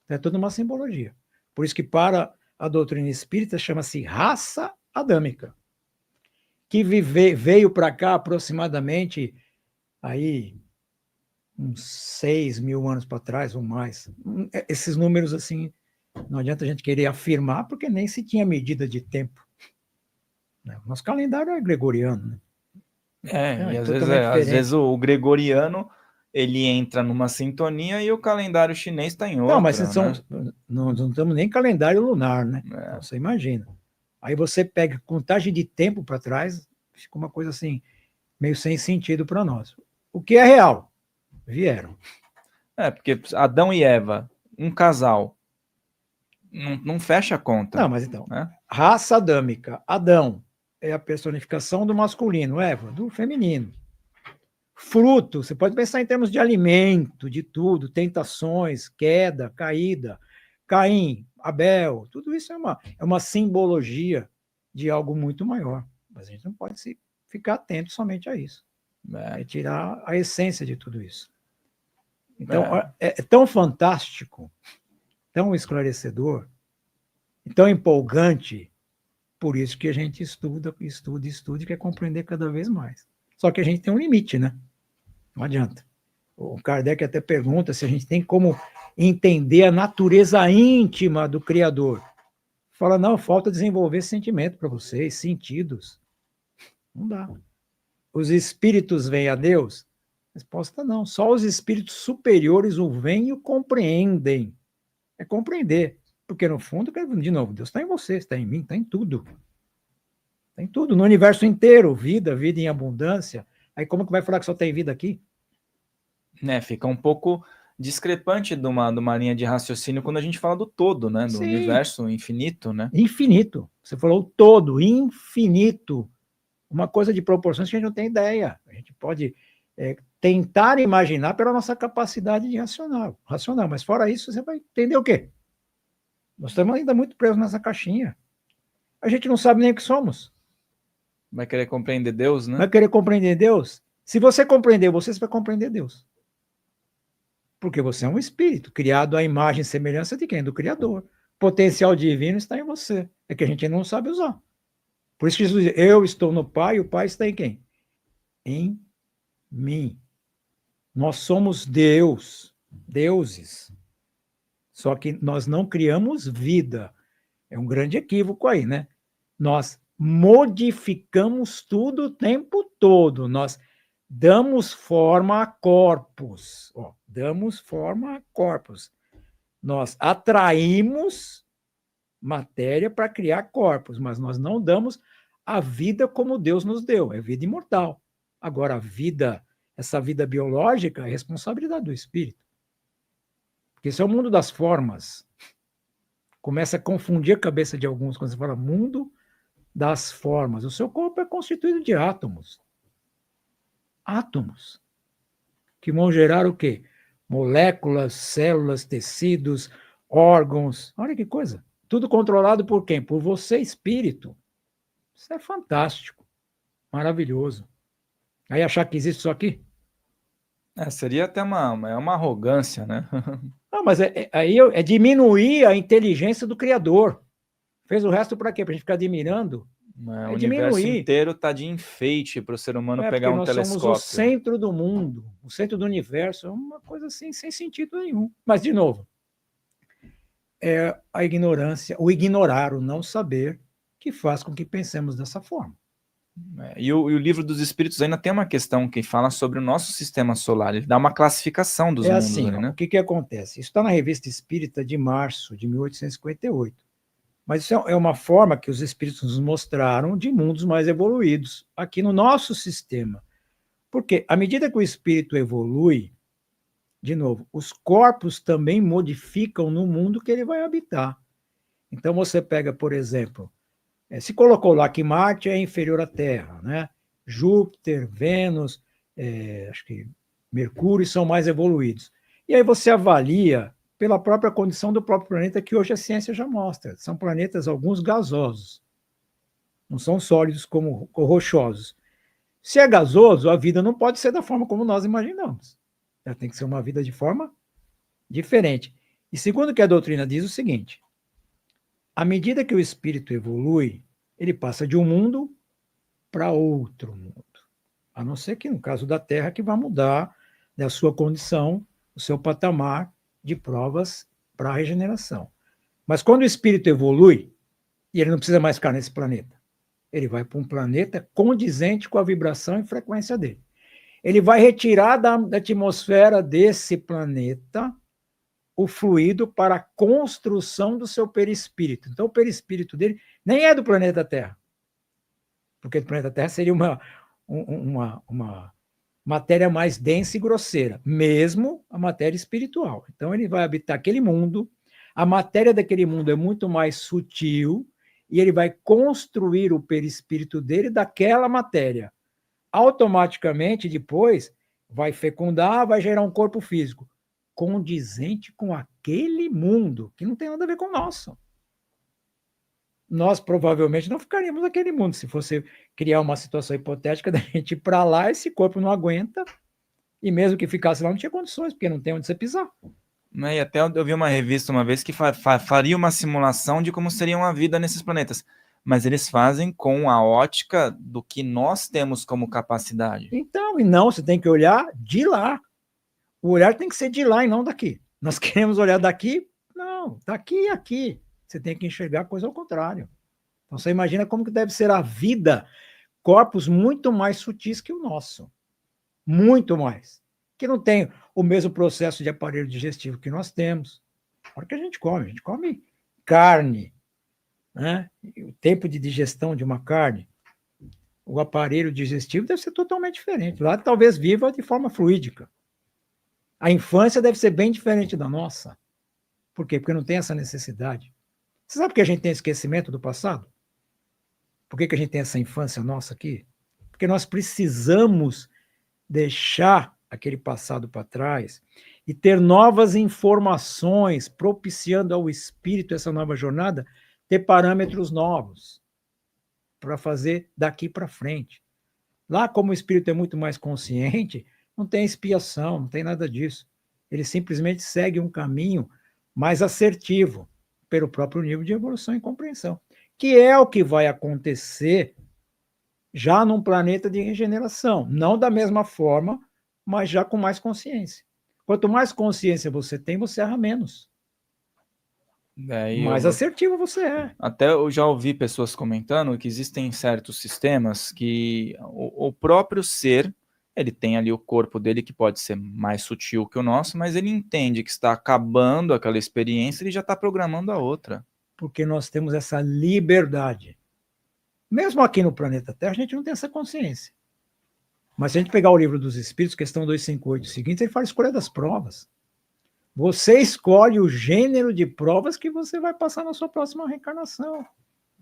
É toda uma simbologia. Por isso que para a doutrina espírita chama-se raça adâmica, que veio para cá aproximadamente aí uns 6.000 anos para trás ou mais. Esses números assim, não adianta a gente querer afirmar, porque nem se tinha medida de tempo. Nosso calendário é gregoriano, né? E às vezes o gregoriano ele entra numa sintonia e o calendário chinês está em outra. Não, mas não estamos nem calendário lunar, né? Então, você imagina. Aí você pega contagem de tempo para trás, fica uma coisa assim, meio sem sentido para nós. O que é real? Vieram. Porque Adão e Eva, um casal, não fecha a conta. Não, mas então, raça adâmica. Adão é a personificação do masculino, Eva, do feminino. Fruto, você pode pensar em termos de alimento, de tudo, tentações, queda, caída, Caim, Abel, tudo isso é uma simbologia de algo muito maior. Mas a gente não pode ficar atento somente a isso. É tirar a essência de tudo isso. Então, é tão fantástico, tão esclarecedor, tão empolgante, por isso que a gente estuda e quer compreender cada vez mais. Só que a gente tem um limite, né? Não adianta. O Kardec até pergunta se a gente tem como entender a natureza íntima do Criador. Fala, não, falta desenvolver sentimento para vocês, sentidos. Não dá. Os espíritos vêm a Deus? Resposta não. Só os espíritos superiores o veem e o compreendem. É compreender. Porque, no fundo, de novo, Deus está em você, está em mim, está em tudo. Está em tudo, no universo inteiro. Vida em abundância. Aí como que vai falar que só tem vida aqui? Fica um pouco discrepante de uma linha de raciocínio quando a gente fala do todo, né? Do universo infinito, né? Infinito. Você falou todo, infinito. Uma coisa de proporções que a gente não tem ideia. A gente pode tentar imaginar pela nossa capacidade de racional. Mas fora isso, você vai entender o quê? Nós estamos ainda muito presos nessa caixinha. A gente não sabe nem o que somos. Vai querer compreender Deus, né? Vai querer compreender Deus? Se você compreender você vai compreender Deus. Porque você é um espírito, criado à imagem e semelhança de quem? Do Criador. O potencial divino está em você. É que a gente não sabe usar. Por isso que Jesus diz, eu estou no Pai, e o Pai está em quem? Em mim. Nós somos deuses. Só que nós não criamos vida. É um grande equívoco aí, né? Nós modificamos tudo o tempo todo. Nós damos forma a corpos. Damos forma a corpos. Nós atraímos matéria para criar corpos, mas nós não damos a vida como Deus nos deu. É vida imortal. Agora, essa vida biológica é responsabilidade do espírito. Porque isso é o mundo das formas. Começa a confundir a cabeça de alguns quando você fala mundo das formas. O seu corpo é constituído de átomos. Átomos. Que vão gerar o quê? Moléculas, células, tecidos, órgãos. Olha que coisa. Tudo controlado por quem? Por você, espírito. Isso é fantástico. Maravilhoso. Aí achar que existe isso aqui? Seria até uma arrogância, né? Não, mas aí é diminuir a inteligência do Criador. Fez o resto para quê? Para a gente ficar admirando? O universo inteiro está de enfeite para o ser humano pegar um telescópio. Nós somos o centro do mundo, o centro do universo. É uma coisa assim, sem sentido nenhum. Mas, de novo, é a ignorância, o ignorar, o não saber, que faz com que pensemos dessa forma. E o livro dos Espíritos ainda tem uma questão que fala sobre o nosso sistema solar. Ele dá uma classificação dos mundos. Assim, né? O que acontece? Isso está na Revista Espírita de março de 1858. Mas isso é uma forma que os espíritos nos mostraram de mundos mais evoluídos aqui no nosso sistema. Porque à medida que o espírito evolui, de novo, os corpos também modificam no mundo que ele vai habitar. Então você pega, por exemplo, se colocou lá que Marte é inferior à Terra, né? Júpiter, Vênus, acho que Mercúrio são mais evoluídos. E aí você avalia pela própria condição do próprio planeta, que hoje a ciência já mostra. São planetas, alguns gasosos. Não são sólidos como rochosos. Se é gasoso, a vida não pode ser da forma como nós imaginamos. Ela tem que ser uma vida de forma diferente. E segundo o que a doutrina diz, o seguinte: à medida que o espírito evolui, ele passa de um mundo para outro mundo. A não ser que, no caso da Terra, que vai mudar, né, a sua condição, o seu patamar de provas para a regeneração. Mas quando o espírito evolui, e ele não precisa mais ficar nesse planeta, ele vai para um planeta condizente com a vibração e frequência dele. Ele vai retirar da atmosfera desse planeta o fluido para a construção do seu perispírito. Então, o perispírito dele nem é do planeta Terra, porque o planeta Terra seria uma matéria mais densa e grosseira, mesmo a matéria espiritual. Então, ele vai habitar aquele mundo, a matéria daquele mundo é muito mais sutil, e ele vai construir o perispírito dele daquela matéria. Automaticamente, depois, vai fecundar, vai gerar um corpo físico condizente com aquele mundo, que não tem nada a ver com o nosso. Nós provavelmente não ficaríamos naquele mundo. Se fosse criar uma situação hipotética da gente ir para lá, esse corpo não aguenta, e mesmo que ficasse lá, não tinha condições, porque não tem onde você pisar. E até eu vi uma revista uma vez que faria uma simulação de como seria uma vida nesses planetas, mas eles fazem com a ótica do que nós temos como capacidade. Então, e não, você tem que olhar de lá. O olhar tem que ser de lá e não daqui. Nós queremos olhar daqui? Não, daqui e aqui. Você tem que enxergar a coisa ao contrário. Então, você imagina como que deve ser a vida, corpos muito mais sutis que o nosso. Muito mais. Que não tem o mesmo processo de aparelho digestivo que nós temos. A hora que a gente come carne, né? O tempo de digestão de uma carne, o aparelho digestivo deve ser totalmente diferente. Lá talvez viva de forma fluídica. A infância deve ser bem diferente da nossa. Por quê? Porque não tem essa necessidade. Você sabe que a gente tem esquecimento do passado? Por que a gente tem essa infância nossa aqui? Porque nós precisamos deixar aquele passado para trás e ter novas informações, propiciando ao espírito essa nova jornada, ter parâmetros novos para fazer daqui para frente. Lá, como o espírito é muito mais consciente, não tem expiação, não tem nada disso. Ele simplesmente segue um caminho mais assertivo, pelo próprio nível de evolução e compreensão, que é o que vai acontecer já num planeta de regeneração, não da mesma forma, mas já com mais consciência. Quanto mais consciência você tem, você erra menos. Mais assertivo você é. Até eu já ouvi pessoas comentando que existem certos sistemas que o próprio ser, ele tem ali o corpo dele que pode ser mais sutil que o nosso, mas ele entende que está acabando aquela experiência e ele já está programando a outra. Porque nós temos essa liberdade. Mesmo aqui no planeta Terra, a gente não tem essa consciência. Mas se a gente pegar o livro dos Espíritos, questão 258, seguinte, ele fala escolha das provas. Você escolhe o gênero de provas que você vai passar na sua próxima reencarnação.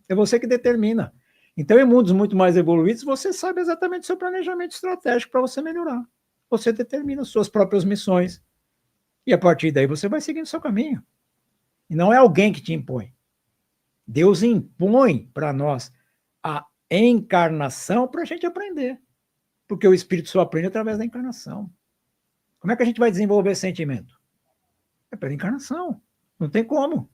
É você que determina. Então, em mundos muito mais evoluídos, você sabe exatamente o seu planejamento estratégico para você melhorar. Você determina as suas próprias missões. E a partir daí você vai seguindo o seu caminho. E não é alguém que te impõe. Deus impõe para nós a encarnação para a gente aprender. Porque o espírito só aprende através da encarnação. Como é que a gente vai desenvolver sentimento? É pela encarnação. Não tem como.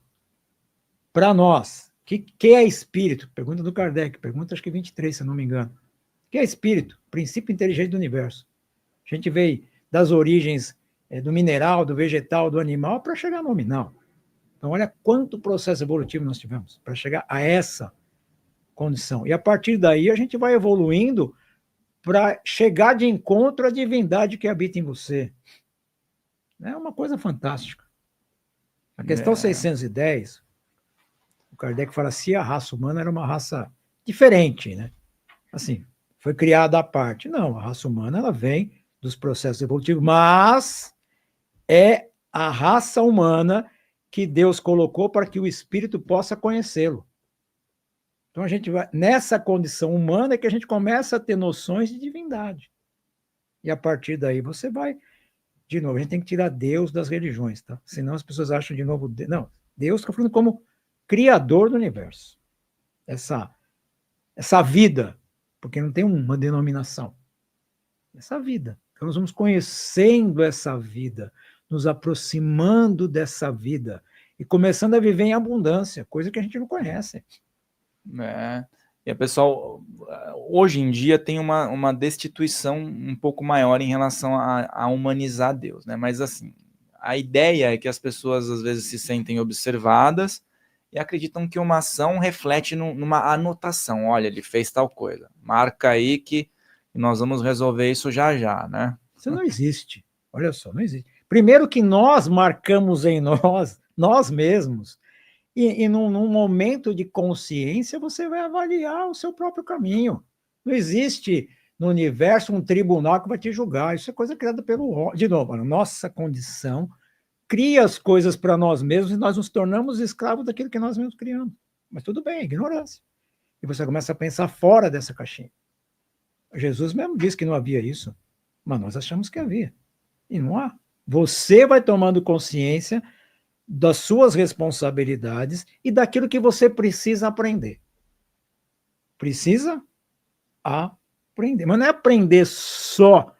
Para nós, o que é espírito? Pergunta do Kardec, pergunta acho que 23, se eu não me engano. O que é espírito? Princípio inteligente do universo. A gente veio das origens do mineral, do vegetal, do animal, para chegar no nominal. Então, olha quanto processo evolutivo nós tivemos para chegar a essa condição. E a partir daí a gente vai evoluindo para chegar de encontro à divindade que habita em você. É uma coisa fantástica. A questão 610, o Kardec fala se a raça humana era uma raça diferente, né? Assim, foi criada à parte. Não, a raça humana ela vem dos processos evolutivos, mas é a raça humana que Deus colocou para que o espírito possa conhecê-lo. Então a gente vai nessa condição humana é que a gente começa a ter noções de divindade. E a partir daí você vai, de novo, a gente tem que tirar Deus das religiões, tá? Senão as pessoas acham de novo, não, Deus está falando como criador do universo. Essa vida, porque não tem uma denominação. Essa vida. Então nós vamos conhecendo essa vida, nos aproximando dessa vida e começando a viver em abundância, coisa que a gente não conhece. E a pessoal, hoje em dia, tem uma destituição um pouco maior em relação a humanizar Deus, né? Mas, assim, a ideia é que as pessoas, às vezes, se sentem observadas e acreditam que uma ação reflete numa anotação. Olha, ele fez tal coisa. Marca aí que nós vamos resolver isso já já, né? Isso não existe. Olha só, não existe. Primeiro que nós marcamos em nós mesmos, e num momento de consciência, você vai avaliar o seu próprio caminho. Não existe no universo um tribunal que vai te julgar. Isso é coisa criada pelo... De novo, a nossa condição cria as coisas para nós mesmos e nós nos tornamos escravos daquilo que nós mesmos criamos. Mas tudo bem, é ignorância. E você começa a pensar fora dessa caixinha. Jesus mesmo disse que não havia isso, mas nós achamos que havia. E não há. Você vai tomando consciência das suas responsabilidades e daquilo que você precisa aprender. Precisa aprender. Mas não é aprender só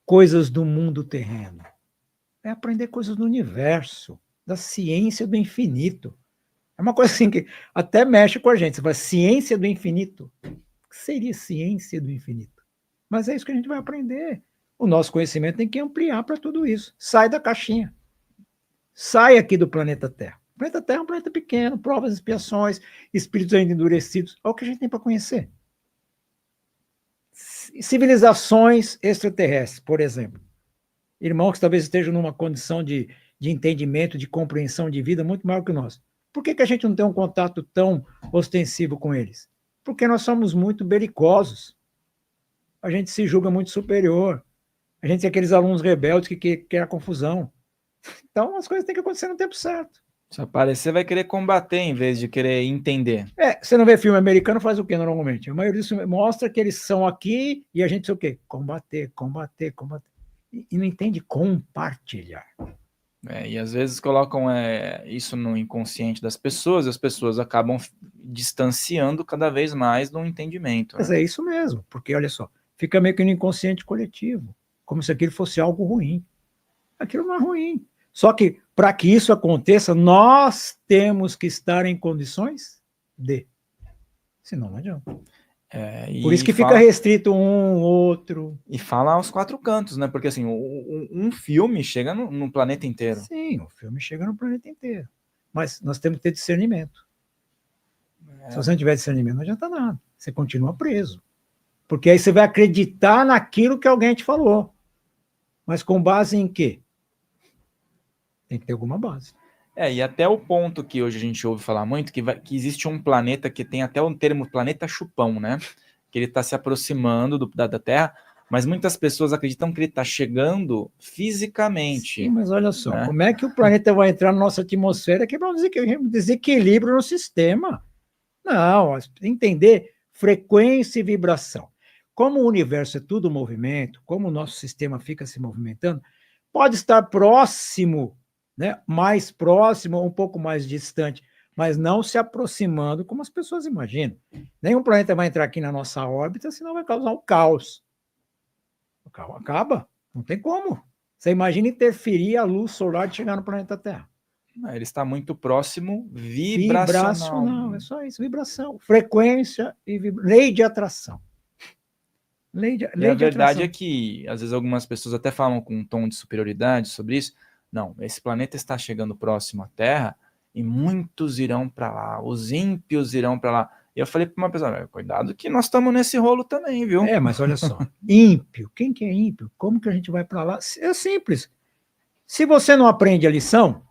coisas do mundo terreno. É aprender coisas do universo, da ciência do infinito. É uma coisa assim que até mexe com a gente. Você fala, ciência do infinito. O que seria ciência do infinito? Mas é isso que a gente vai aprender. O nosso conhecimento tem que ampliar para tudo isso. Sai da caixinha. Sai aqui do planeta Terra. O planeta Terra é um planeta pequeno, provas, expiações, espíritos ainda endurecidos. Olha o que a gente tem para conhecer. Civilizações extraterrestres, por exemplo. Irmãos que talvez estejam numa condição de entendimento, de compreensão de vida muito maior que nós. Por que a gente não tem um contato tão ostensivo com eles? Porque nós somos muito belicosos. A gente se julga muito superior. A gente é aqueles alunos rebeldes que querem a confusão. Então, as coisas têm que acontecer no tempo certo. Se aparecer, vai querer combater em vez de querer entender. Você não vê filme americano, faz o quê normalmente? A maioria disso mostra que eles são aqui e a gente sei o quê? Combater. E não entende compartilhar. E às vezes colocam isso no inconsciente das pessoas e as pessoas acabam distanciando cada vez mais do entendimento. Mas é isso mesmo, porque olha só, fica meio que no inconsciente coletivo, como se aquilo fosse algo ruim. Aquilo não é ruim. Só que, para que isso aconteça, nós temos que estar em condições de. Senão não adianta. Por isso que fica restrito um, outro. E fala aos quatro cantos, né? Porque assim, um filme chega no planeta inteiro. Sim, o filme chega no planeta inteiro. Mas nós temos que ter discernimento. Se você não tiver discernimento, não adianta nada. Você continua preso. Porque aí você vai acreditar naquilo que alguém te falou. Mas com base em quê? Tem que ter alguma base. E até o ponto que hoje a gente ouve falar muito, que existe um planeta que tem até o termo planeta chupão, né? Que ele está se aproximando da Terra, mas muitas pessoas acreditam que ele está chegando fisicamente. Sim, mas olha só, né? Como é que o planeta vai entrar na nossa atmosfera que vai um desequilíbrio no sistema? Não, entender frequência e vibração. Como o universo é tudo movimento, como o nosso sistema fica se movimentando, pode estar próximo, né, mais próximo ou um pouco mais distante, mas não se aproximando como as pessoas imaginam. Nenhum planeta vai entrar aqui na nossa órbita, senão vai causar um caos. O caos acaba, não tem como. Você imagina interferir a luz solar de chegar no planeta Terra. Ele está muito próximo vibracional. É só isso, vibração. Frequência e lei de atração. A verdade é que, às vezes, algumas pessoas até falam com um tom de superioridade sobre isso. Não, esse planeta está chegando próximo à Terra e muitos irão para lá, os ímpios irão para lá. E eu falei para uma pessoa, cuidado que nós estamos nesse rolo também, viu? Mas olha só, ímpio, quem que é ímpio? Como que a gente vai para lá? É simples. Se você não aprende a lição,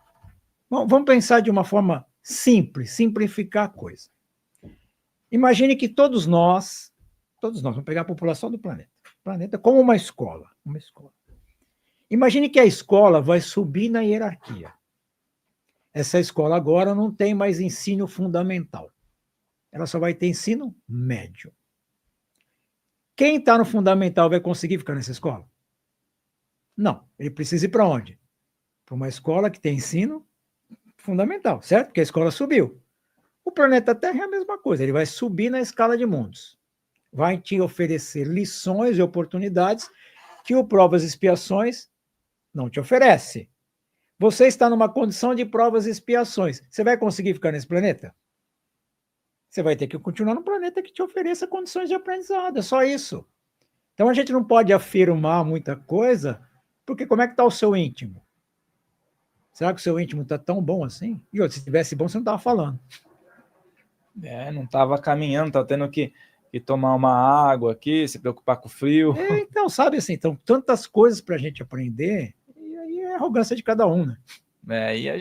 vamos pensar de uma forma simples, simplificar a coisa. Imagine que todos nós Todos nós vamos pegar a população do planeta. O planeta como uma escola. Uma escola. Imagine que a escola vai subir na hierarquia. Essa escola agora não tem mais ensino fundamental. Ela só vai ter ensino médio. Quem está no fundamental vai conseguir ficar nessa escola? Não. Ele precisa ir para onde? Para uma escola que tem ensino fundamental, certo? Porque a escola subiu. O planeta Terra é a mesma coisa. Ele vai subir na escala de mundos. Vai te oferecer lições e oportunidades que o Provas e Expiações não te oferece. Você está numa condição de provas e expiações. Você vai conseguir ficar nesse planeta? Você vai ter que continuar no planeta que te ofereça condições de aprendizado. É só isso. Então a gente não pode afirmar muita coisa, porque como é que está o seu íntimo? Será que o seu íntimo está tão bom assim? E outro, se estivesse bom, você não estava falando. Não estava caminhando, está tendo que tomar uma água aqui, se preocupar com o frio. Então, sabe assim, então, tantas coisas para a gente aprender, e aí é a arrogância de cada um, né? E a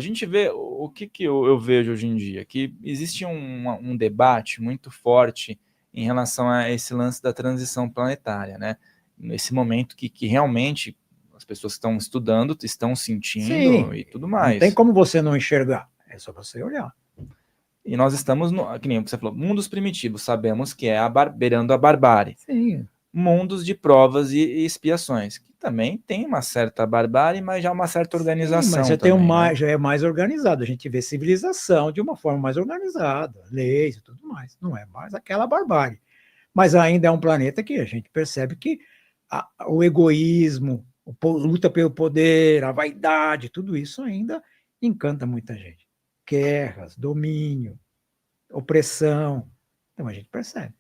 gente vê o que eu vejo hoje em dia, que existe um debate muito forte em relação a esse lance da transição planetária, né? Nesse momento que realmente as pessoas que estão estudando estão sentindo. Sim, e tudo mais. Não tem como você não enxergar, é só você olhar. E nós estamos, que nem você falou, mundos primitivos, sabemos que é beirando a barbárie. Sim. Mundos de provas e expiações, que também tem uma certa barbárie, mas já uma certa organização. Sim, mas já, também, né? Já é mais organizado, a gente vê civilização de uma forma mais organizada, leis e tudo mais, não é mais aquela barbárie. Mas ainda é um planeta que a gente percebe que o egoísmo, a luta pelo poder, a vaidade, tudo isso ainda encanta muita gente. Guerras, domínio, opressão. Então a gente percebe.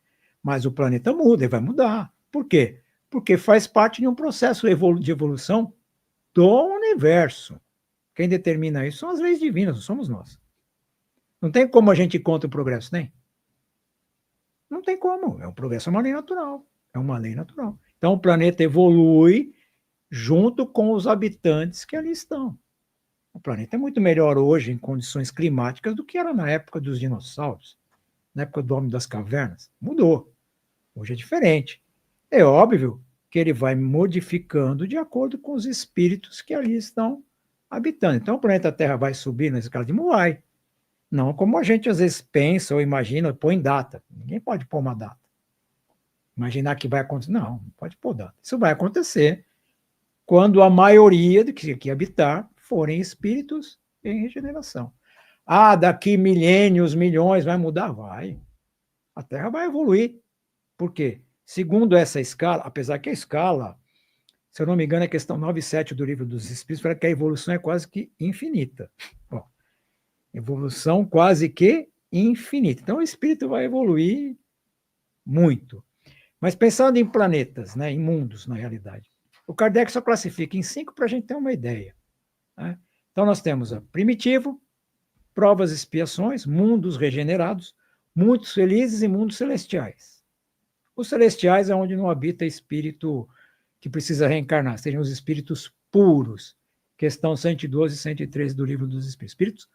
Mas o planeta muda, ele vai mudar. Por quê? Porque faz parte de um processo de evolução do universo. Quem determina isso são as leis divinas, não somos nós. Não tem como a gente ir contra o progresso, nem? Não tem como. O progresso é uma lei natural. É uma lei natural. Então o planeta evolui junto com os habitantes que ali estão. O planeta é muito melhor hoje em condições climáticas do que era na época dos dinossauros, na época do homem das cavernas. Mudou. Hoje é diferente. É óbvio que ele vai modificando de acordo com os espíritos que ali estão habitando. Então o planeta Terra vai subir na escala de Moai. Não como a gente às vezes pensa ou imagina, põe data. Ninguém pode pôr uma data. Imaginar que vai acontecer. Não pode pôr data. Isso vai acontecer quando a maioria do que aqui habitar forem espíritos em regeneração. Daqui milênios, milhões, vai mudar? Vai. A Terra vai evoluir. Por quê? Segundo essa escala, apesar que a escala, se eu não me engano, é a questão 9.7 do Livro dos Espíritos, fala que a evolução é quase que infinita. Bom, evolução quase que infinita. Então o espírito vai evoluir muito. Mas pensando em planetas, né, em mundos, na realidade, o Kardec só classifica em 5 para a gente ter uma ideia. Né? Então nós temos primitivo, provas e expiações, mundos regenerados, mundos felizes e mundos celestiais. Os celestiais é onde não habita espírito que precisa reencarnar, sejam os espíritos puros, questão 112 e 113 do Livro dos Espíritos. Espíritos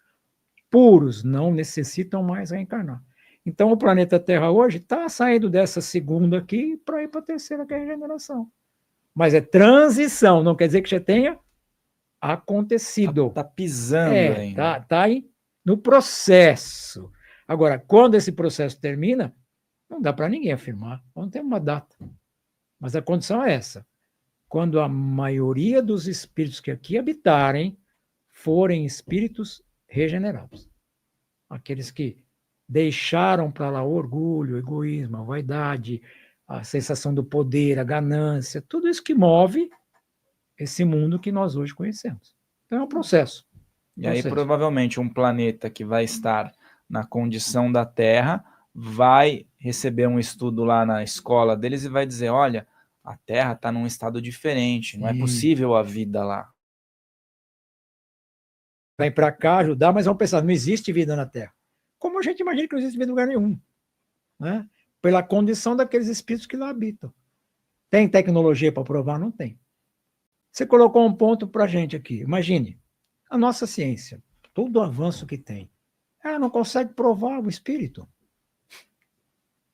puros não necessitam mais reencarnar. Então o planeta Terra hoje está saindo dessa segunda aqui para ir para a terceira, que é a regeneração. Mas é transição, não quer dizer que já tenha acontecido. Está pisando ainda. Está aí no processo. Agora, quando esse processo termina, não dá para ninguém afirmar, não tem uma data. Mas a condição é essa. Quando a maioria dos espíritos que aqui habitarem forem espíritos regenerados. Aqueles que deixaram para lá o orgulho, o egoísmo, a vaidade, a sensação do poder, a ganância, tudo isso que move esse mundo que nós hoje conhecemos. Então é um processo. E aí, provavelmente, um planeta que vai estar na condição da Terra vai receber um estudo lá na escola deles e vai dizer, olha, a Terra está num estado diferente, não é possível a vida lá. Vem para cá ajudar, mas vamos pensar, não existe vida na Terra. Como a gente imagina que não existe vida em lugar nenhum. Né? Pela condição daqueles espíritos que lá habitam. Tem tecnologia para provar? Não tem. Você colocou um ponto para a gente aqui. Imagine, a nossa ciência, todo o avanço que tem, ela não consegue provar o espírito.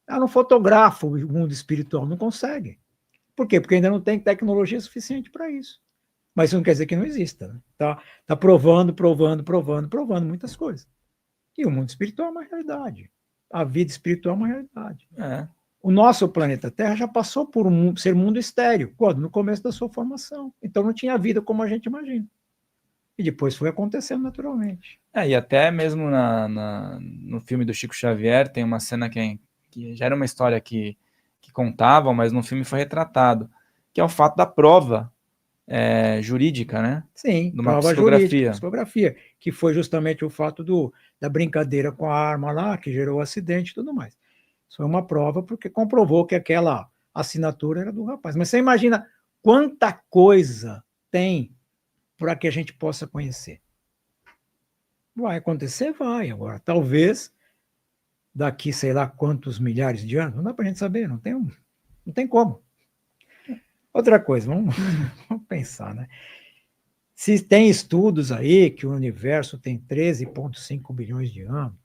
Ela não fotografa o mundo espiritual, não consegue. Por quê? Porque ainda não tem tecnologia suficiente para isso. Mas isso não quer dizer que não exista. Né? Tá provando muitas coisas. E o mundo espiritual é uma realidade. A vida espiritual é uma realidade. É. O nosso planeta Terra já passou por ser mundo estéreo, quando? No começo da sua formação. Então não tinha vida como a gente imagina. E depois foi acontecendo naturalmente. E até mesmo no filme do Chico Xavier tem uma cena que já era uma história que contavam, mas no filme foi retratado, que é o fato da prova jurídica, né? Sim, de uma prova psicografia. jurídica, psicografia, que foi justamente o fato da brincadeira com a arma lá, que gerou o acidente e tudo mais. Isso foi uma prova porque comprovou que aquela assinatura era do rapaz. Mas você imagina quanta coisa tem para que a gente possa conhecer. Vai acontecer? Vai. Agora, talvez daqui, sei lá quantos milhares de anos, não dá para a gente saber, não tem como. Outra coisa, vamos pensar, né? Se tem estudos aí que o universo tem 13,5 bilhões de anos,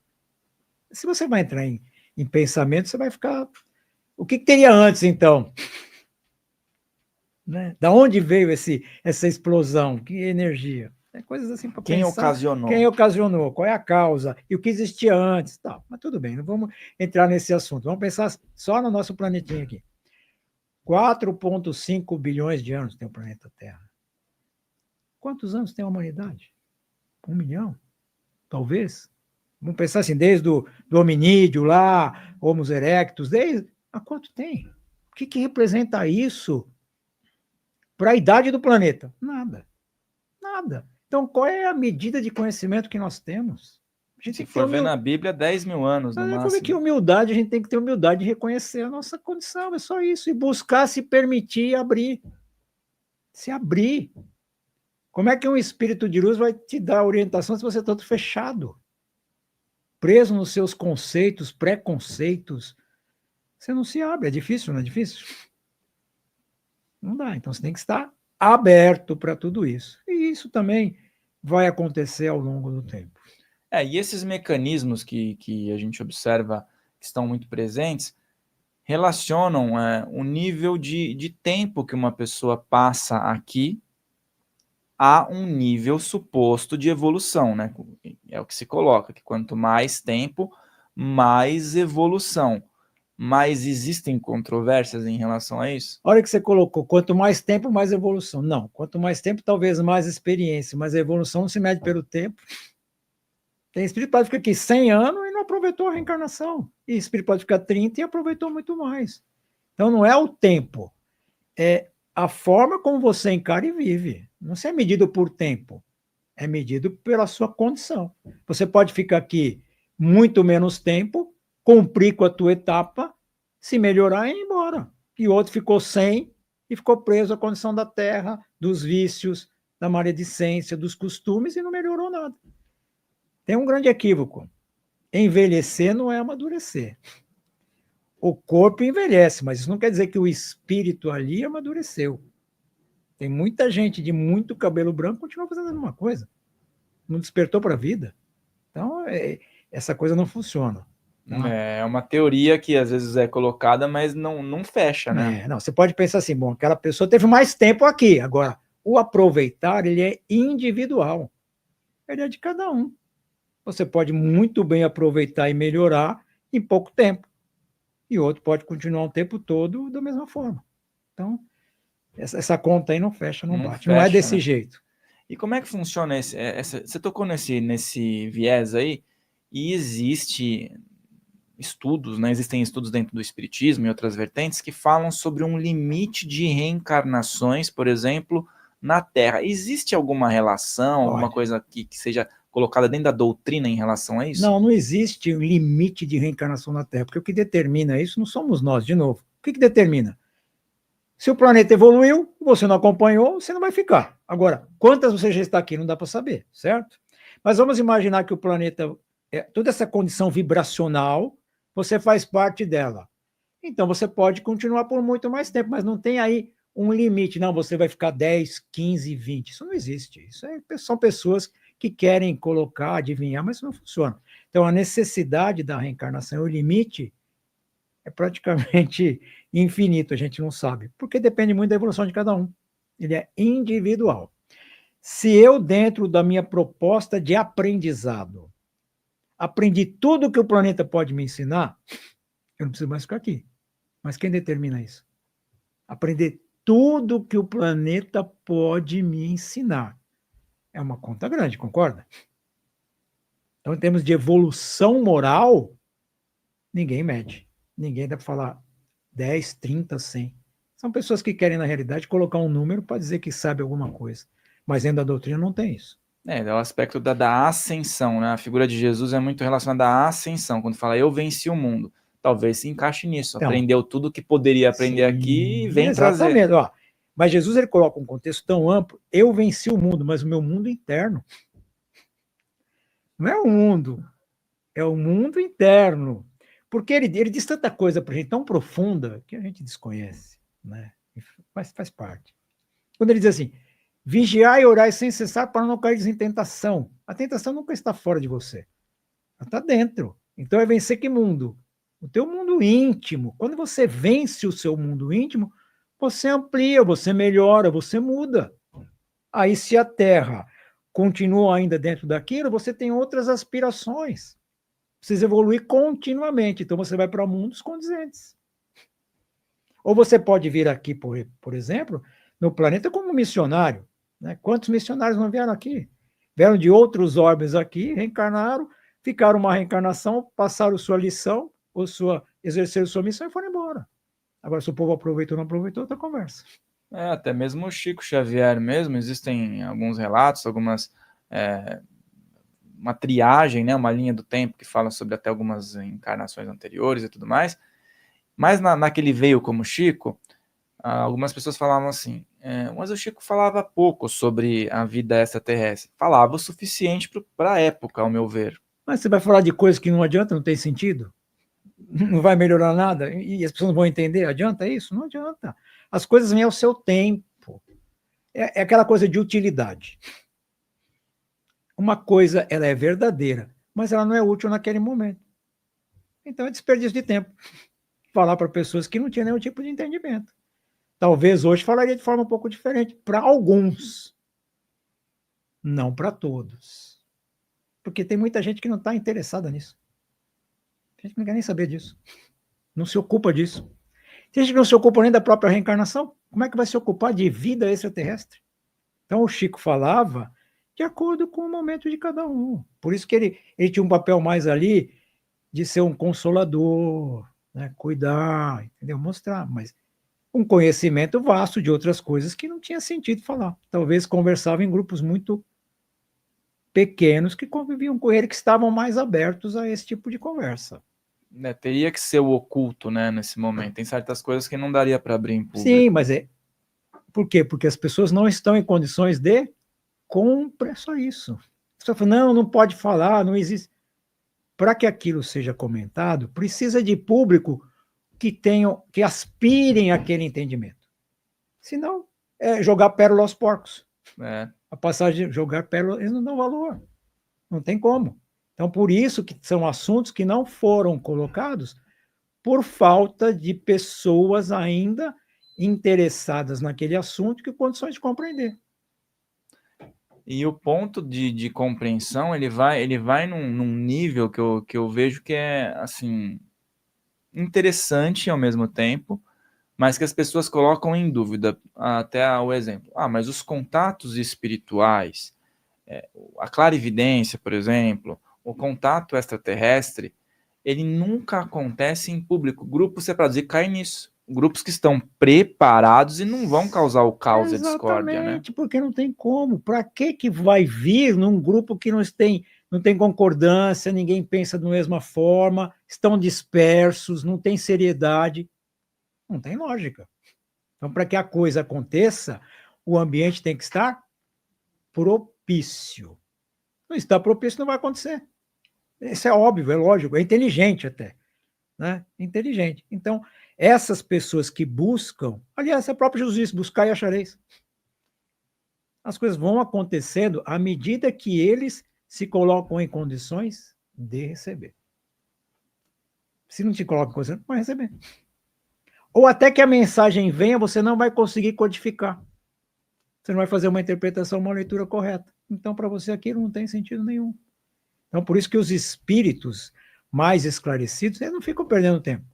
se você vai entrar em pensamento, você vai ficar... O que teria antes, então? Né? Da onde veio essa explosão? Que energia? Coisas assim para pensar. Quem ocasionou? Quem ocasionou? Qual é a causa? E o que existia antes? Tá, mas tudo bem, não vamos entrar nesse assunto. Vamos pensar só no nosso planetinho aqui. 4,5 bilhões de anos tem o planeta Terra. Quantos anos tem a humanidade? 1 milhão? Talvez. Vamos pensar assim, desde o hominídeo lá, Homo erectus, há quanto tem? O que representa isso para a idade do planeta? Nada. Nada. Então, qual é a medida de conhecimento que nós temos? Se for ver na Bíblia, 10 mil anos no máximo. Ver que humildade, a gente tem que ter humildade de reconhecer a nossa condição, é só isso. E buscar se permitir abrir. Se abrir. Como é que um espírito de luz vai te dar orientação se você está todo fechado? Preso nos seus conceitos, preconceitos. Você não se abre, é difícil, não é difícil? Não dá, então você tem que estar aberto para tudo isso. E isso também vai acontecer ao longo do tempo. E esses mecanismos que a gente observa que estão muito presentes relacionam o nível de tempo que uma pessoa passa aqui a um nível suposto de evolução, né? É o que se coloca, que quanto mais tempo, mais evolução. Mas existem controvérsias em relação a isso? A hora que você colocou, quanto mais tempo, mais evolução. Não, quanto mais tempo, talvez mais experiência, mas a evolução não se mede pelo tempo. Tem espírito que pode ficar aqui 100 anos e não aproveitou a reencarnação. E espírito pode ficar 30 e aproveitou muito mais. Então não é o tempo, é a forma como você encara e vive. Não se é medido por tempo, é medido pela sua condição. Você pode ficar aqui muito menos tempo, cumprir com a tua etapa, se melhorar e ir embora. E o outro ficou sem e ficou preso à condição da terra, dos vícios, da maledicência, dos costumes e não melhorou nada. Tem um grande equívoco. Envelhecer não é amadurecer. O corpo envelhece, mas isso não quer dizer que o espírito ali amadureceu. Tem muita gente de muito cabelo branco que continua fazendo a mesma coisa. Não despertou para a vida. Então, essa coisa não funciona. Tá? É uma teoria que às vezes é colocada, mas não fecha, né? Não, você pode pensar assim, bom, aquela pessoa teve mais tempo aqui. Agora, o aproveitar, ele é individual. Ele é de cada um. Você pode muito bem aproveitar e melhorar em pouco tempo. E outro pode continuar o tempo todo da mesma forma. Então, essa conta aí não fecha, não bate. Fecha, não é desse jeito. E como é que funciona você tocou nesse viés aí, e existe estudos, né? Existem estudos dentro do espiritismo e outras vertentes que falam sobre um limite de reencarnações, por exemplo, na Terra. Existe alguma relação, alguma coisa que seja colocada dentro da doutrina em relação a isso? Não existe um limite de reencarnação na Terra, porque o que determina isso não somos nós, de novo. O que determina? Se o planeta evoluiu, você não acompanhou, você não vai ficar. Agora, quantas você já está aqui, não dá para saber, certo? Mas vamos imaginar que o planeta, toda essa condição vibracional, você faz parte dela. Então, você pode continuar por muito mais tempo, mas não tem aí um limite. Não, você vai ficar 10, 15, 20. Isso não existe. São pessoas que querem colocar, adivinhar, mas isso não funciona. Então, a necessidade da reencarnação, o limite, é praticamente infinito, a gente não sabe, porque depende muito da evolução de cada um. Ele é individual. Se eu, dentro da minha proposta de aprendizado, aprendi tudo que o planeta pode me ensinar, eu não preciso mais ficar aqui. Mas quem determina isso? Aprender tudo que o planeta pode me ensinar. É uma conta grande, concorda? Então, em termos de evolução moral, ninguém mede. Ninguém dá para falar 10, 30, 100. São pessoas que querem, na realidade, colocar um número para dizer que sabe alguma coisa. Mas dentro da doutrina não tem isso. É o aspecto da ascensão, né? A figura de Jesus é muito relacionada à ascensão. Quando fala, eu venci o mundo. Talvez se encaixe nisso. Então, Aprendeu tudo que poderia aprender aqui e vem trazer. Exatamente. Ó, mas Jesus ele coloca um contexto tão amplo. Eu venci o mundo, mas o meu mundo interno. Não é o mundo, é o mundo interno. Porque ele diz tanta coisa para a gente tão profunda que a gente desconhece, né? Mas faz parte. Quando ele diz assim, vigiai e orai sem cessar para não cair em tentação. A tentação nunca está fora de você. Ela está dentro. Então é vencer que mundo? O teu mundo íntimo. Quando você vence o seu mundo íntimo, você amplia, você melhora, você muda. Aí se a Terra continua ainda dentro daquilo, você tem outras aspirações. Precisa evoluir continuamente. Então você vai para mundos condizentes. Ou você pode vir aqui, por exemplo, no planeta como missionário. Né? Quantos missionários não vieram aqui? Vieram de outros orbes aqui, reencarnaram, ficaram uma reencarnação, passaram sua lição, ou exerceram sua missão e foram embora. Agora, se o povo aproveitou ou não aproveitou, outra conversa. Até mesmo o Chico Xavier mesmo, existem alguns relatos, uma triagem, né, uma linha do tempo que fala sobre até algumas encarnações anteriores e tudo mais, mas naquele veio como Chico, algumas pessoas falavam assim, mas o Chico falava pouco sobre a vida extraterrestre, falava o suficiente para a época, ao meu ver. Mas você vai falar de coisas que não adianta, não tem sentido? Não vai melhorar nada? E as pessoas não vão entender? Adianta isso? Não adianta. As coisas vêm ao seu tempo. É aquela coisa de utilidade. Uma coisa, ela é verdadeira, mas ela não é útil naquele momento. Então é desperdício de tempo. Falar para pessoas que não tinham nenhum tipo de entendimento. Talvez hoje falaria de forma um pouco diferente, para alguns, não para todos. Porque tem muita gente que não está interessada nisso. Tem gente que não quer nem saber disso. Não se ocupa disso. Tem gente que não se ocupa nem da própria reencarnação. Como é que vai se ocupar de vida extraterrestre? Então o Chico falava de acordo com o momento de cada um. Por isso que ele tinha um papel mais ali de ser um consolador, né? Cuidar, entendeu? Mostrar, mas um conhecimento vasto de outras coisas que não tinha sentido falar. Talvez conversava em grupos muito pequenos que conviviam com ele, que estavam mais abertos a esse tipo de conversa. Teria que ser o oculto, né, nesse momento. Tem certas coisas que não daria para abrir em público. Sim, mas por quê? Porque as pessoas não estão em condições de comprar só isso. A pessoa fala, não pode falar, não existe. Para que aquilo seja comentado, precisa de público que aspirem àquele entendimento. Senão, é jogar pérola aos porcos. A passagem de jogar pérola, eles não dão valor. Não tem como. Então, por isso que são assuntos que não foram colocados por falta de pessoas ainda interessadas naquele assunto que condições de compreender. E o ponto de compreensão, ele vai num nível que eu vejo que é, assim, interessante ao mesmo tempo, mas que as pessoas colocam em dúvida. Até o exemplo. Mas os contatos espirituais, a clarividência, por exemplo, o contato extraterrestre, ele nunca acontece em público. Grupos separados, e cai nisso. Grupos que estão preparados e não vão causar o caos e a discórdia, né? Exatamente, porque não tem como. Para que vai vir num grupo que não tem concordância, ninguém pensa da mesma forma, estão dispersos, não tem seriedade? Não tem lógica. Então, para que a coisa aconteça, o ambiente tem que estar propício. Não está propício, não vai acontecer. Isso é óbvio, é lógico, é inteligente até. Né? Inteligente. Então, essas pessoas que buscam, aliás, é o próprio Jesus disse, buscai e achareis. As coisas vão acontecendo à medida que eles se colocam em condições de receber. Se não te coloca em consideração, não vai receber. Ou até que a mensagem venha, você não vai conseguir codificar. Você não vai fazer uma interpretação, uma leitura correta. Então, para você, aquilo não tem sentido nenhum. Então, por isso que os espíritos mais esclarecidos, eles não ficam perdendo tempo.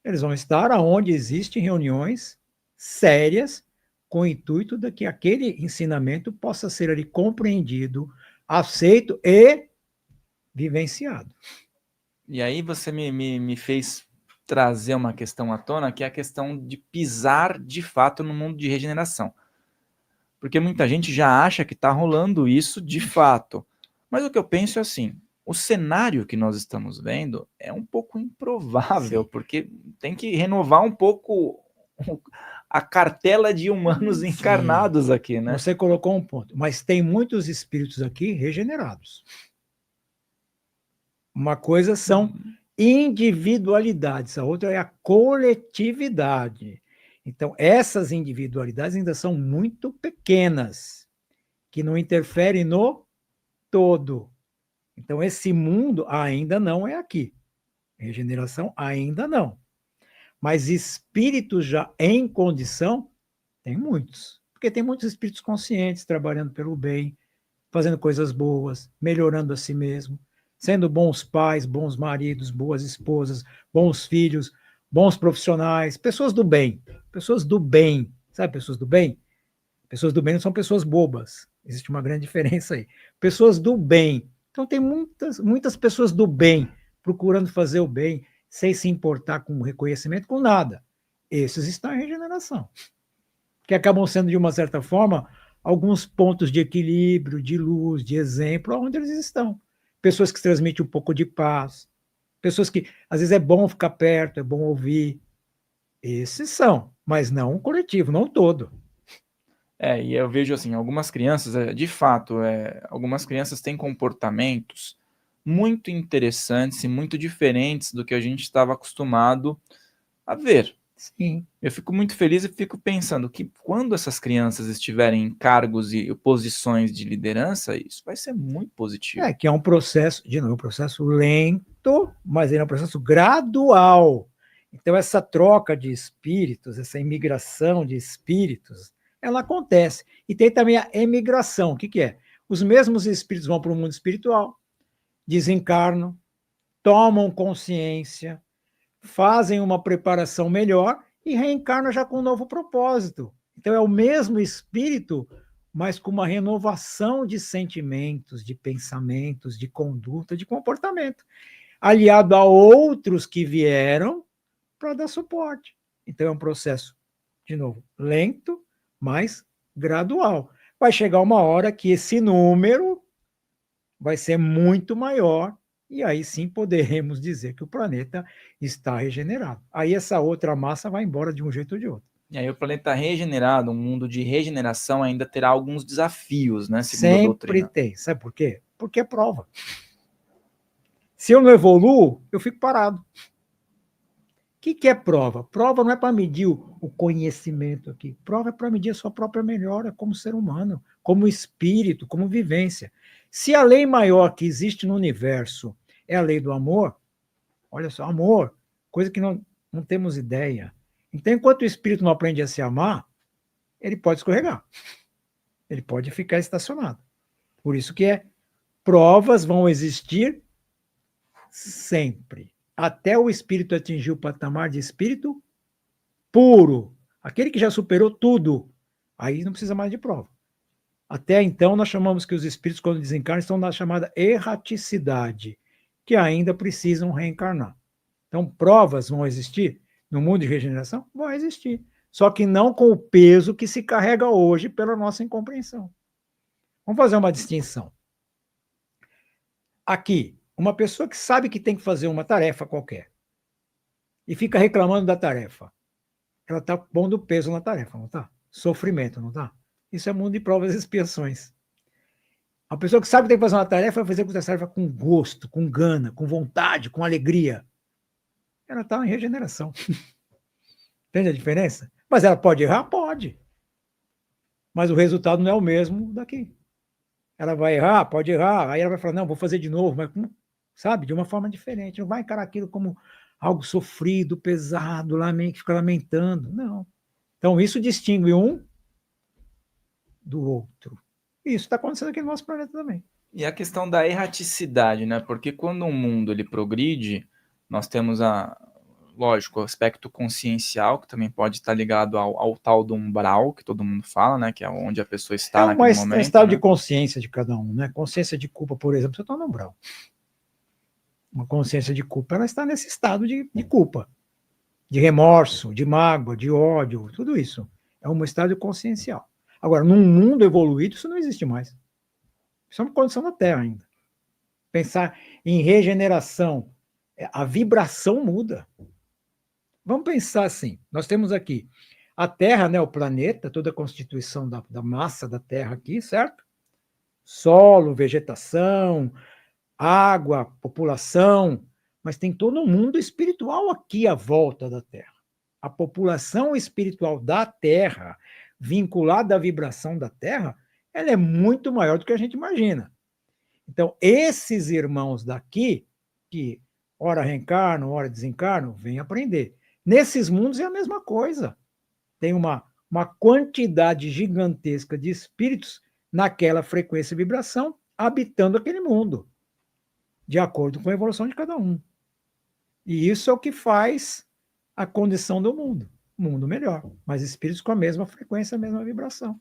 Eles vão estar aonde existem reuniões sérias com o intuito de que aquele ensinamento possa ser ali compreendido, aceito e vivenciado. E aí você me fez trazer uma questão à tona, que é a questão de pisar de fato no mundo de regeneração. Porque muita gente já acha que está rolando isso de fato. Mas o que eu penso é assim, o cenário que nós estamos vendo é um pouco improvável, porque tem que renovar um pouco a cartela de humanos encarnados aqui, né? Você colocou um ponto, mas tem muitos espíritos aqui regenerados. Uma coisa são individualidades, a outra é a coletividade. Então, essas individualidades ainda são muito pequenas, que não interferem no todo. Então, esse mundo ainda não é aqui. Regeneração ainda não. Mas espíritos já em condição, tem muitos. Porque tem muitos espíritos conscientes trabalhando pelo bem, fazendo coisas boas, melhorando a si mesmo, sendo bons pais, bons maridos, boas esposas, bons filhos, bons profissionais, pessoas do bem. Pessoas do bem. Sabe pessoas do bem? Pessoas do bem não são pessoas bobas. Existe uma grande diferença aí. Pessoas do bem. Então tem muitas pessoas do bem procurando fazer o bem, sem se importar com o reconhecimento, com nada. Esses estão em regeneração. Que acabam sendo, de uma certa forma, alguns pontos de equilíbrio, de luz, de exemplo, onde eles estão. Pessoas que transmitem um pouco de paz, pessoas que, às vezes, é bom ficar perto, é bom ouvir. Esses são, mas não o coletivo, não todo. E eu vejo assim, algumas crianças, de fato, algumas crianças têm comportamentos muito interessantes e muito diferentes do que a gente estava acostumado a ver. Sim. Eu fico muito feliz e fico pensando que quando essas crianças estiverem em cargos e posições de liderança, isso vai ser muito positivo. Que é um processo, de novo, um processo lento, mas ele é um processo gradual. Então, essa troca de espíritos, essa imigração de espíritos, ela acontece. E tem também a emigração. O que é? Os mesmos espíritos vão para o mundo espiritual, desencarnam, tomam consciência, fazem uma preparação melhor e reencarnam já com um novo propósito. Então, é o mesmo espírito, mas com uma renovação de sentimentos, de pensamentos, de conduta, de comportamento, aliado a outros que vieram para dar suporte. Então, é um processo, de novo, lento, mas gradual. Vai chegar uma hora que esse número vai ser muito maior e aí sim poderemos dizer que o planeta está regenerado. Aí essa outra massa vai embora de um jeito ou de outro. E aí o planeta regenerado, um mundo de regeneração, ainda terá alguns desafios, né? Segundo a doutrina. Sempre tem. Sabe por quê? Porque é prova. Se eu não evoluo, eu fico parado. O que é prova? Prova não é para medir o conhecimento aqui. Prova é para medir a sua própria melhora como ser humano, como espírito, como vivência. Se a lei maior que existe no universo é a lei do amor, olha só, amor, coisa que não temos ideia. Então, enquanto o espírito não aprende a se amar, ele pode escorregar. Ele pode ficar estacionado. Por isso que provas vão existir sempre. Até o espírito atingir o patamar de espírito puro. Aquele que já superou tudo. Aí não precisa mais de prova. Até então, nós chamamos que os espíritos, quando desencarnam, estão na chamada erraticidade, que ainda precisam reencarnar. Então, provas vão existir no mundo de regeneração? Vão existir. Só que não com o peso que se carrega hoje pela nossa incompreensão. Vamos fazer uma distinção. Aqui, uma pessoa que sabe que tem que fazer uma tarefa qualquer e fica reclamando da tarefa, ela está pondo peso na tarefa, não está? Sofrimento, não está? Isso é mundo de provas e expiações. A pessoa que sabe que tem que fazer uma tarefa vai fazer essa tarefa com gosto, com gana, com vontade, com alegria. Ela está em regeneração. Entende a diferença? Mas ela pode errar? Pode. Mas o resultado não é o mesmo daqui. Ela vai errar, pode errar, aí ela vai falar, não, vou fazer de novo, mas sabe? De uma forma diferente. Não vai encarar aquilo como algo sofrido, pesado, que fica lamentando. Não. Então, isso distingue um do outro. E isso está acontecendo aqui no nosso planeta também. E a questão da erraticidade, né? Porque quando um mundo ele progride, nós temos lógico, o aspecto consciencial, que também pode estar ligado ao tal do umbral, que todo mundo fala, né? Que é onde a pessoa está naquele momento. É um estado né? de consciência de cada um, né? Consciência de culpa, por exemplo, você está no umbral. Uma consciência de culpa, ela está nesse estado de culpa, de remorso, de mágoa, de ódio, tudo isso. É um estado consciencial. Agora, num mundo evoluído, isso não existe mais. Isso é uma condição da Terra ainda. Pensar em regeneração, a vibração muda. Vamos pensar assim, nós temos aqui a Terra, né, o planeta, toda a constituição da massa da Terra aqui, certo? Solo, vegetação, água, população, mas tem todo um mundo espiritual aqui à volta da Terra. A população espiritual da Terra, vinculada à vibração da Terra, ela é muito maior do que a gente imagina. Então, esses irmãos daqui, que ora reencarnam, ora desencarnam, vêm aprender. Nesses mundos é a mesma coisa. Tem uma quantidade gigantesca de espíritos naquela frequência e vibração, habitando aquele mundo, de acordo com a evolução de cada um. E isso é o que faz a condição do mundo. Mundo melhor, mas espíritos com a mesma frequência, a mesma vibração.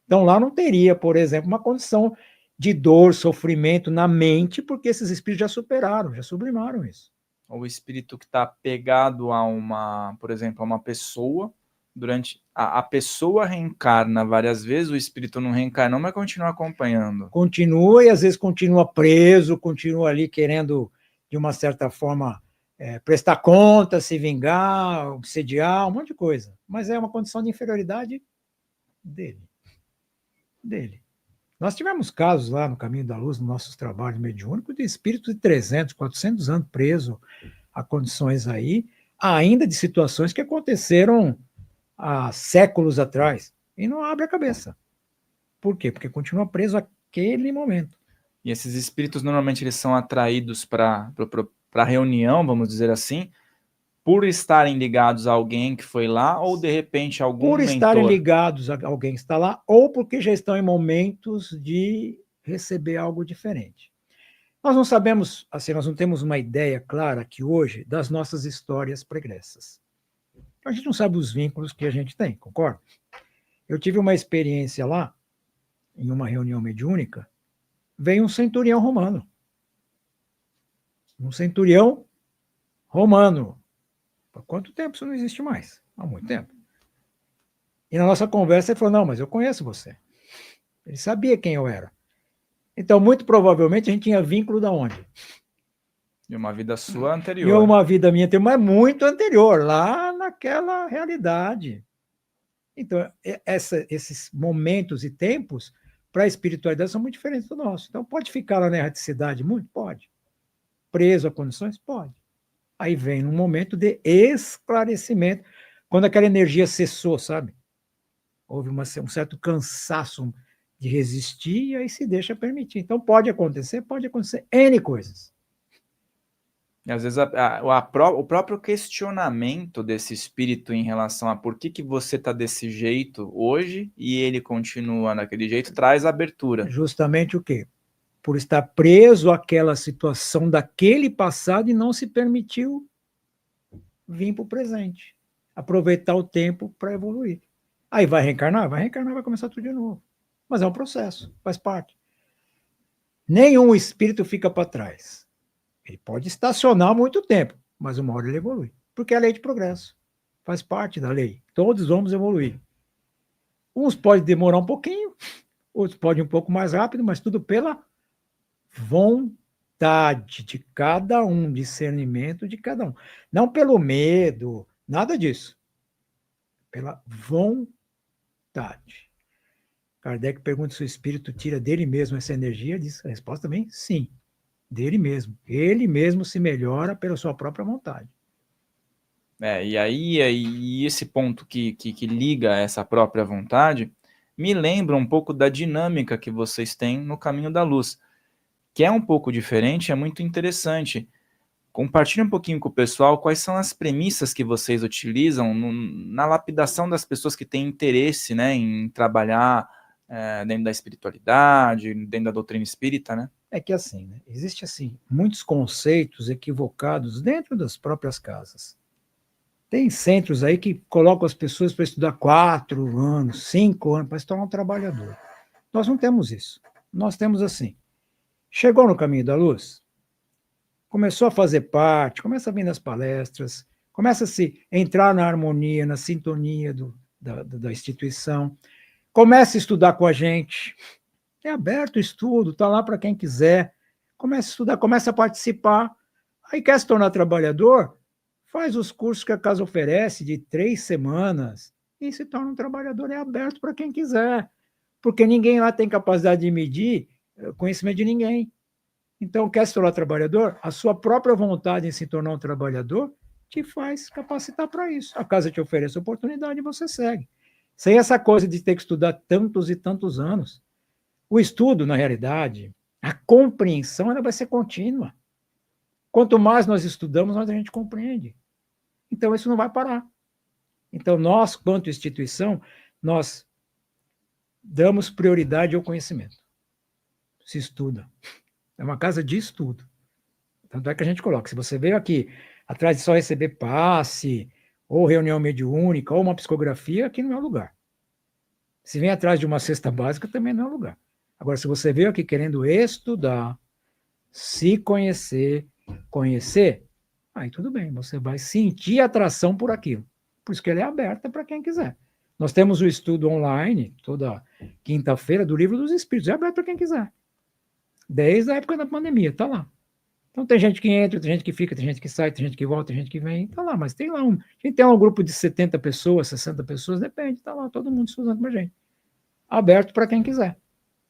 Então lá não teria, por exemplo, uma condição de dor, sofrimento na mente, porque esses espíritos já superaram, já sublimaram isso. O espírito que está pegado a por exemplo, a uma pessoa, durante a pessoa reencarna várias vezes, o espírito não reencarnou, mas continua acompanhando. Continua e às vezes continua preso, continua ali querendo, de uma certa forma, prestar conta, se vingar, obsediar, um monte de coisa. Mas é uma condição de inferioridade dele. Nós tivemos casos lá no Caminho da Luz, nos nossos trabalhos mediúnicos, de espíritos de 300, 400 anos presos a condições aí, ainda de situações que aconteceram há séculos atrás, e não abre a cabeça. Por quê? Porque continua preso àquele momento. E esses espíritos, normalmente, eles são atraídos para a reunião, vamos dizer assim, por estarem ligados a alguém que foi lá, ou de repente algum por mentor? Estarem ligados a alguém que está lá, ou porque já estão em momentos de receber algo diferente. Nós não sabemos, assim, nós não temos uma ideia clara aqui hoje das nossas histórias pregressas. A gente não sabe os vínculos que a gente tem, concorda? Eu tive uma experiência lá, em uma reunião mediúnica, veio um centurião romano. Um centurião romano. Há quanto tempo isso não existe mais? Há muito tempo. E na nossa conversa ele falou, não, mas eu conheço você. Ele sabia quem eu era. Então, muito provavelmente, a gente tinha vínculo da onde? De uma vida sua anterior. De uma vida minha anterior, mas muito anterior, lá naquela realidade. Então, esses momentos e tempos para a espiritualidade são muito diferentes do nosso. Então, pode ficar lá na erraticidade muito? Pode. Preso a condições? Pode. Aí vem um momento de esclarecimento, quando aquela energia cessou, sabe? Houve um certo cansaço de resistir e aí se deixa permitir. Então, pode acontecer N coisas. E às vezes o próprio questionamento desse espírito em relação a por que você está desse jeito hoje e ele continua naquele jeito, traz abertura. Justamente o quê? Por estar preso àquela situação daquele passado e não se permitiu vir para o presente. Aproveitar o tempo para evoluir. Aí vai reencarnar? Vai reencarnar, vai começar tudo de novo. Mas é um processo, faz parte. Nenhum espírito fica para trás. Ele pode estacionar muito tempo, mas uma hora ele evolui. Porque é a lei de progresso. Faz parte da lei. Todos vamos evoluir. Uns podem demorar um pouquinho, outros podem um pouco mais rápido, mas tudo pela vontade de cada um, discernimento de cada um. Não pelo medo, nada disso. Pela vontade. Kardec pergunta se o espírito tira dele mesmo essa energia, diz a resposta também sim. Dele mesmo. Ele mesmo se melhora pela sua própria vontade. E aí esse ponto que liga essa própria vontade me lembra um pouco da dinâmica que vocês têm no Caminho da Luz. que é um pouco diferente, é muito interessante. Compartilhe um pouquinho com o pessoal quais são as premissas que vocês utilizam na lapidação das pessoas que têm interesse, né, em trabalhar dentro da espiritualidade, dentro da doutrina espírita, né? É que assim, né, existe assim, muitos conceitos equivocados dentro das próprias casas. Tem centros aí que colocam as pessoas para estudar 4 anos, 5 anos, para se tornar um trabalhador. Nós não temos isso. Nós temos assim, chegou no caminho da luz, começou a fazer parte, começa a vir nas palestras, começa a se entrar na harmonia, na sintonia da instituição, começa a estudar com a gente, é aberto o estudo, está lá para quem quiser, começa a estudar, começa a participar, aí quer se tornar trabalhador, faz os cursos que a casa oferece de 3 semanas e se torna um trabalhador, é aberto para quem quiser, porque ninguém lá tem capacidade de medir o conhecimento de ninguém. Então, quer se tornar trabalhador? A sua própria vontade em se tornar um trabalhador te faz capacitar para isso. A casa te oferece oportunidade e você segue. Sem essa coisa de ter que estudar tantos e tantos anos. O estudo, na realidade, a compreensão, ela vai ser contínua. Quanto mais nós estudamos, mais a gente compreende. Então, isso não vai parar. Então, nós, quanto instituição, nós damos prioridade ao conhecimento. Se estuda. É uma casa de estudo. Tanto é que a gente coloca, se você veio aqui atrás de só receber passe, ou reunião mediúnica, ou uma psicografia, aqui não é o lugar. Se vem atrás de uma cesta básica, também não é o lugar. Agora, se você veio aqui querendo estudar, se conhecer, aí tudo bem, você vai sentir atração por aquilo. Por isso que ele é aberto para quem quiser. Nós temos o estudo online, toda quinta-feira, do Livro dos Espíritos, é aberto para quem quiser. Desde a época da pandemia, está lá. Então tem gente que entra, tem gente que fica, tem gente que sai, tem gente que volta, tem gente que vem, está lá, mas tem lá a gente tem um grupo de 70 pessoas, 60 pessoas, depende, está lá, todo mundo estudando com a gente. Aberto para quem quiser.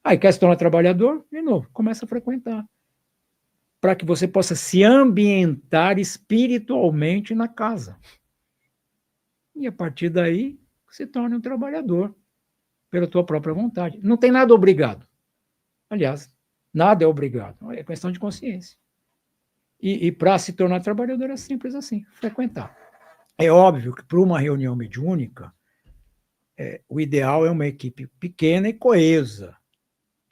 Aí quer se tornar trabalhador, de novo, começa a frequentar. Para que você possa se ambientar espiritualmente na casa. E a partir daí, se torne um trabalhador, pela tua própria vontade. Não tem nada obrigado. Aliás, nada é obrigado, é questão de consciência. E para se tornar trabalhador é simples assim, frequentar. É óbvio que para uma reunião mediúnica, o ideal é uma equipe pequena e coesa,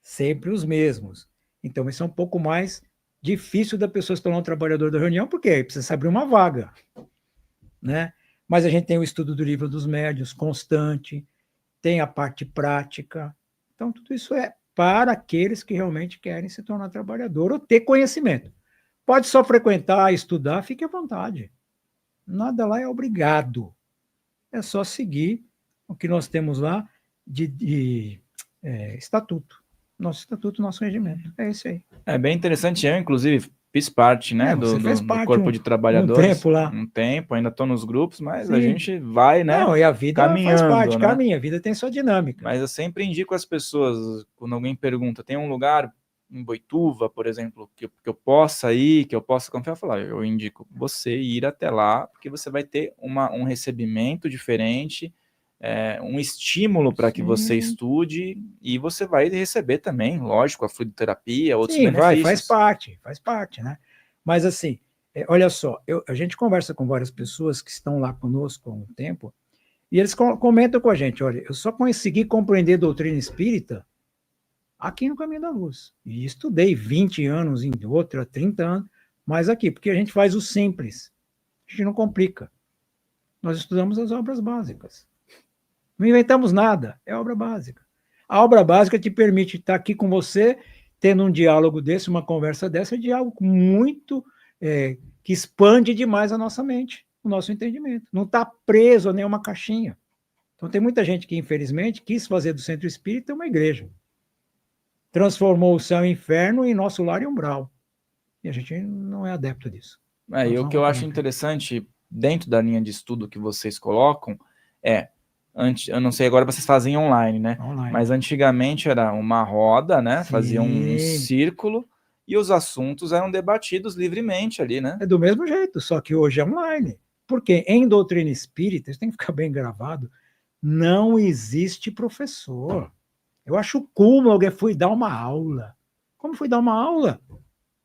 sempre os mesmos. Então, isso é um pouco mais difícil da pessoa se tornar um trabalhador da reunião, porque aí precisa abrir uma vaga, né? Mas a gente tem o estudo do Livro dos Médiuns constante, tem a parte prática. Então, tudo isso é para aqueles que realmente querem se tornar trabalhador ou ter conhecimento. Pode só frequentar, estudar, fique à vontade. Nada lá é obrigado. É só seguir o que nós temos lá de estatuto. Nosso estatuto, nosso regimento. É isso aí. É bem interessante. Eu, inclusive, fiz parte, né, do corpo de trabalhadores. Tempo lá. Um tempo, ainda estou nos grupos, mas sim, a gente vai, né? Não, e a vida caminhando, faz parte, né? caminha, a vida tem sua dinâmica. Mas eu sempre indico às pessoas, quando alguém pergunta, tem um lugar em Boituva, por exemplo, que eu possa ir, que eu possa confiar, eu indico você ir até lá, porque você vai ter um recebimento diferente, um estímulo para que você estude, e você vai receber também, lógico, a fluidoterapia, outros benefícios. Faz parte, né? Mas assim, olha só, a gente conversa com várias pessoas que estão lá conosco há um tempo, e eles comentam com a gente, olha, eu só consegui compreender a doutrina espírita aqui no Caminho da Luz. E estudei 20 anos em outra, 30 anos, mas aqui, porque a gente faz o simples. A gente não complica. Nós estudamos as obras básicas. Não inventamos nada, é obra básica. A obra básica te permite estar aqui com você, tendo um diálogo desse, uma conversa dessa, de algo muito que expande demais a nossa mente, o nosso entendimento. Não está preso a nenhuma caixinha. Então tem muita gente que, infelizmente, quis fazer do centro espírita uma igreja. Transformou o céu e o inferno em nosso lar e umbral. E a gente não é adepto disso. E o que eu acho interessante, dentro da linha de estudo que vocês colocam, eu não sei, agora vocês fazem online, né? Online. Mas antigamente era uma roda, né? Sim. Fazia um círculo e os assuntos eram debatidos livremente ali, né? É do mesmo jeito, só que hoje é online. Porque em doutrina espírita, isso tem que ficar bem gravado, não existe professor. Eu acho cúmulo alguém foi dar uma aula. Como fui dar uma aula?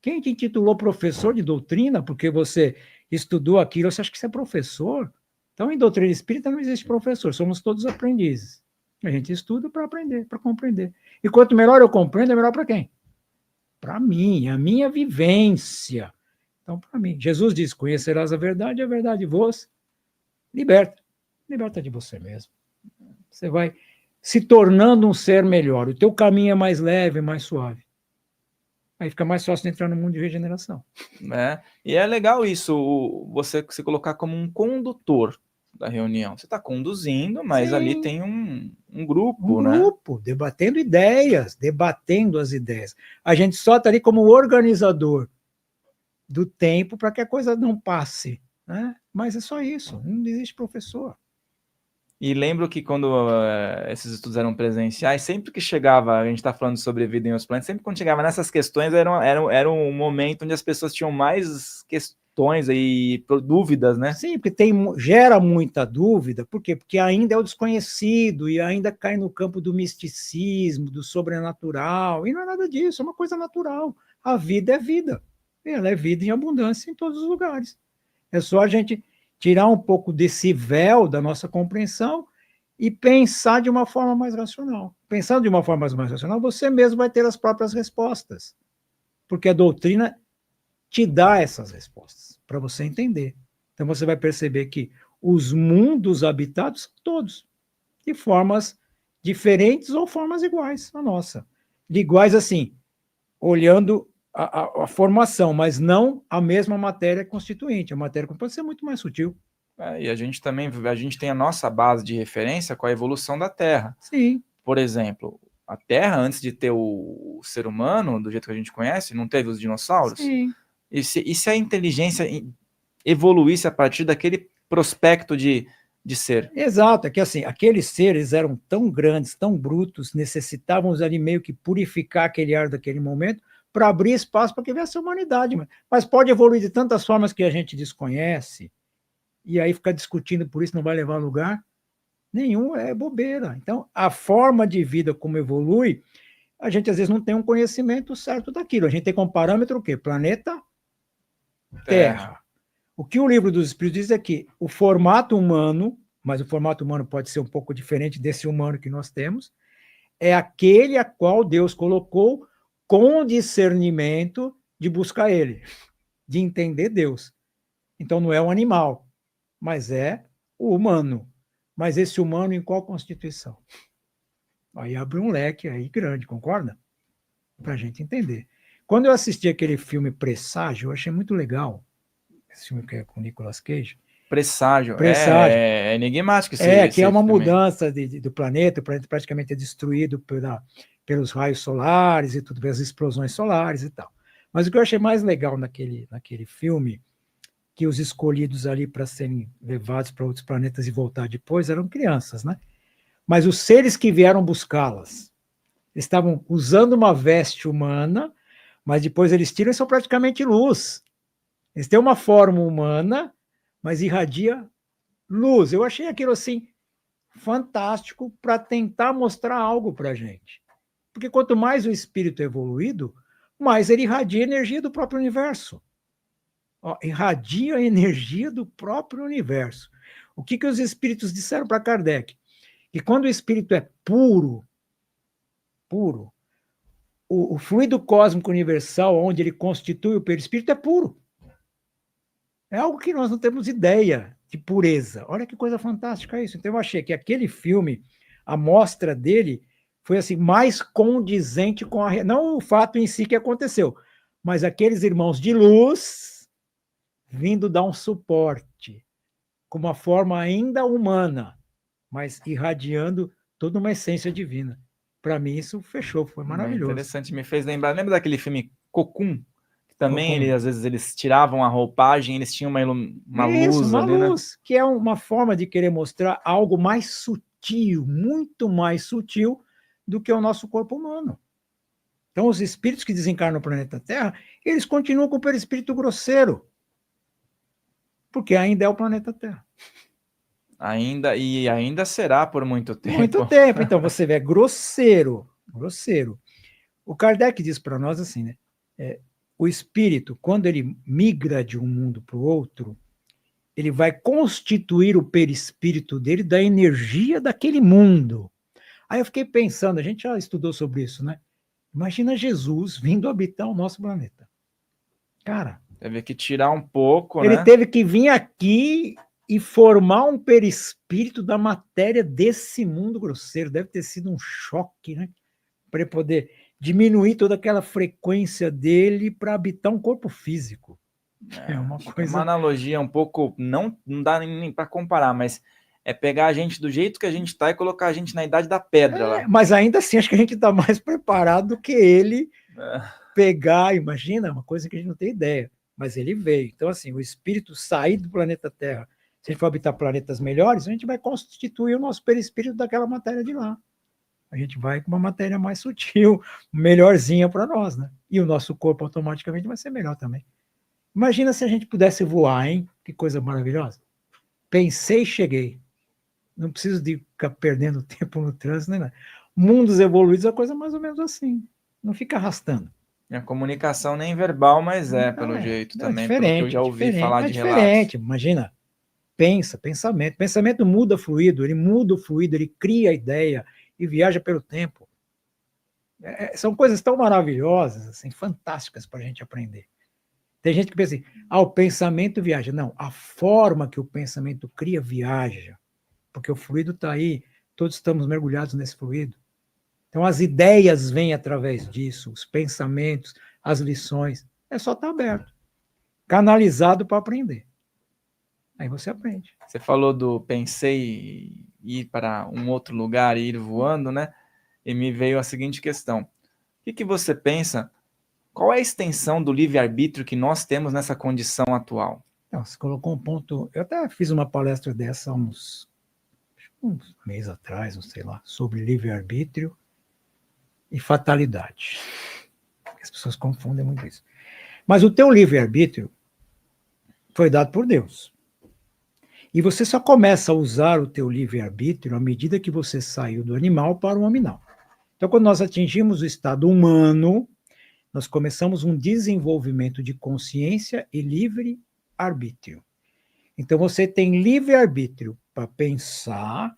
Quem te intitulou professor de doutrina porque você estudou aquilo? Você acha que você é professor? Então, em doutrina espírita não existe professor, somos todos aprendizes. A gente estuda para aprender, para compreender. E quanto melhor eu compreendo, é melhor para quem? Para mim, a minha vivência. Então, para mim, Jesus diz: conhecerás a verdade vos liberta. Liberta de você mesmo. Você vai se tornando um ser melhor. O teu caminho é mais leve, mais suave. Aí fica mais fácil de entrar no mundo de regeneração. Né? E é legal isso, você se colocar como um condutor da reunião. Você está conduzindo, mas ali tem um grupo, né? Um grupo, debatendo ideias, debatendo as ideias. A gente só está ali como organizador do tempo para que a coisa não passe, né? Mas é só isso, não existe professor. E lembro que quando esses estudos eram presenciais, sempre que chegava, a gente está falando sobre vida em outros planetas, sempre quando chegava nessas questões, era um momento onde as pessoas tinham mais questões e dúvidas, né? Sim, porque gera muita dúvida, por quê? Porque ainda é o desconhecido e ainda cai no campo do misticismo, do sobrenatural, e não é nada disso, é uma coisa natural. A vida é vida, e ela é vida em abundância em todos os lugares. É só a gente tirar um pouco desse véu da nossa compreensão e pensar de uma forma mais racional. Pensando de uma forma mais racional, você mesmo vai ter as próprias respostas, porque a doutrina te dá essas respostas para você entender. Então você vai perceber que os mundos habitados são todos de formas diferentes ou formas iguais à nossa. De iguais assim, olhando a formação, mas não a mesma matéria constituinte. A matéria pode ser muito mais sutil. E a gente tem a nossa base de referência com a evolução da Terra. Sim. Por exemplo, a Terra, antes de ter o ser humano, do jeito que a gente conhece, não teve os dinossauros? Sim. E se a inteligência evoluísse a partir daquele prospecto de ser? Exato, é que assim, aqueles seres eram tão grandes, tão brutos, necessitavam ali meio que purificar aquele ar daquele momento para abrir espaço para que viesse a humanidade. Mas pode evoluir de tantas formas que a gente desconhece, e aí ficar discutindo por isso não vai levar a lugar nenhum, é bobeira. Então, a forma de vida como evolui, a gente às vezes não tem um conhecimento certo daquilo. A gente tem como parâmetro o quê? Planeta Terra. O que o livro dos Espíritos diz é que o formato humano, mas o formato humano pode ser um pouco diferente desse humano que nós temos, é aquele a qual Deus colocou com discernimento de buscar ele, de entender Deus. Então não é um animal, mas é o humano. Mas esse humano em qual constituição? Aí abre um leque aí grande, concorda? Para a gente entender. Quando eu assisti aquele filme Presságio, eu achei muito legal. Esse filme que é com o Nicolas Cage. Presságio. Presságio. É enigmático que é uma filme. mudança do planeta, o planeta praticamente é destruído pelos raios solares e tudo, pelas explosões solares e tal. Mas o que eu achei mais legal naquele filme, que os escolhidos ali para serem levados para outros planetas e voltar depois eram crianças, né? Mas os seres que vieram buscá-las estavam usando uma veste humana, mas depois eles tiram e são praticamente luz. Eles têm uma forma humana, mas irradia luz. Eu achei aquilo assim fantástico para tentar mostrar algo para a gente. Porque quanto mais o espírito é evoluído, mais ele irradia a energia do próprio universo. Irradia a energia do próprio universo. O que os espíritos disseram para Kardec? Que quando o espírito é puro, o fluido cósmico universal, onde ele constitui o perispírito, é puro. É algo que nós não temos ideia de pureza. Olha que coisa fantástica isso. Então eu achei que aquele filme, a mostra dele, foi assim mais condizente com a... Não o fato em si que aconteceu, mas aqueles irmãos de luz vindo dar um suporte, com uma forma ainda humana, mas irradiando toda uma essência divina. Para mim isso fechou, foi maravilhoso. Interessante, me fez lembrar. Lembra daquele filme Cocoon? Também, às vezes, eles tiravam a roupagem, eles tinham uma luz ali, luz, né? Que é uma forma de querer mostrar algo mais sutil, muito mais sutil do que o nosso corpo humano. Então, os espíritos que desencarnam no planeta Terra, eles continuam com o perispírito grosseiro, porque ainda é o planeta Terra. Ainda será por muito tempo. Muito tempo. Então, você vê, grosseiro. O Kardec diz para nós assim, né? O espírito, quando ele migra de um mundo para o outro, ele vai constituir o perispírito dele da energia daquele mundo. Aí eu fiquei pensando, a gente já estudou sobre isso, né? Imagina Jesus vindo habitar o nosso planeta. Cara, teve que tirar um pouco, ele né? teve que vir aqui e formar um perispírito da matéria desse mundo grosseiro. Deve ter sido um choque, né? Para ele poder diminuir toda aquela frequência dele para habitar um corpo físico. É uma Acho que coisa. uma analogia um pouco, não dá nem para comparar, mas é pegar a gente do jeito que a gente está e colocar a gente na idade da pedra lá. Mas ainda assim, acho que a gente está mais preparado do que ele pegar. Imagina, uma coisa que a gente não tem ideia. Mas ele veio. Então, assim, o espírito sair do planeta Terra, se a gente for habitar planetas melhores, a gente vai constituir o nosso perispírito daquela matéria de lá. A gente vai com uma matéria mais sutil, melhorzinha para nós, né? E o nosso corpo automaticamente vai ser melhor também. Imagina se a gente pudesse voar, hein? Que coisa maravilhosa. Pensei e cheguei. Não preciso de ficar perdendo tempo no trânsito, né? Mundos evoluídos é coisa mais ou menos assim. Não fica arrastando. A comunicação nem verbal, mas pelo jeito também, pelo que eu já ouvi falar de relatos. Imagina, pensamento. Pensamento muda fluido, ele cria a ideia e viaja pelo tempo. São coisas tão maravilhosas, assim, fantásticas para a gente aprender. Tem gente que pensa assim, o pensamento viaja. Não, a forma que o pensamento cria viaja, porque o fluido está aí, todos estamos mergulhados nesse fluido. Então, as ideias vêm através disso, os pensamentos, as lições. É só estar aberto, canalizado para aprender. Aí você aprende. Você falou do pensei ir para um outro lugar e ir voando, né? E me veio a seguinte questão. O que você pensa? Qual é a extensão do livre-arbítrio que nós temos nessa condição atual? Então, você colocou um ponto... Eu até fiz uma palestra dessa há uns meses atrás, não sei lá, sobre livre-arbítrio e fatalidade. As pessoas confundem muito isso. Mas o teu livre-arbítrio foi dado por Deus. E você só começa a usar o teu livre-arbítrio à medida que você saiu do animal para o nominal. Então, quando nós atingimos o estado humano, nós começamos um desenvolvimento de consciência e livre-arbítrio. Então, você tem livre-arbítrio para pensar,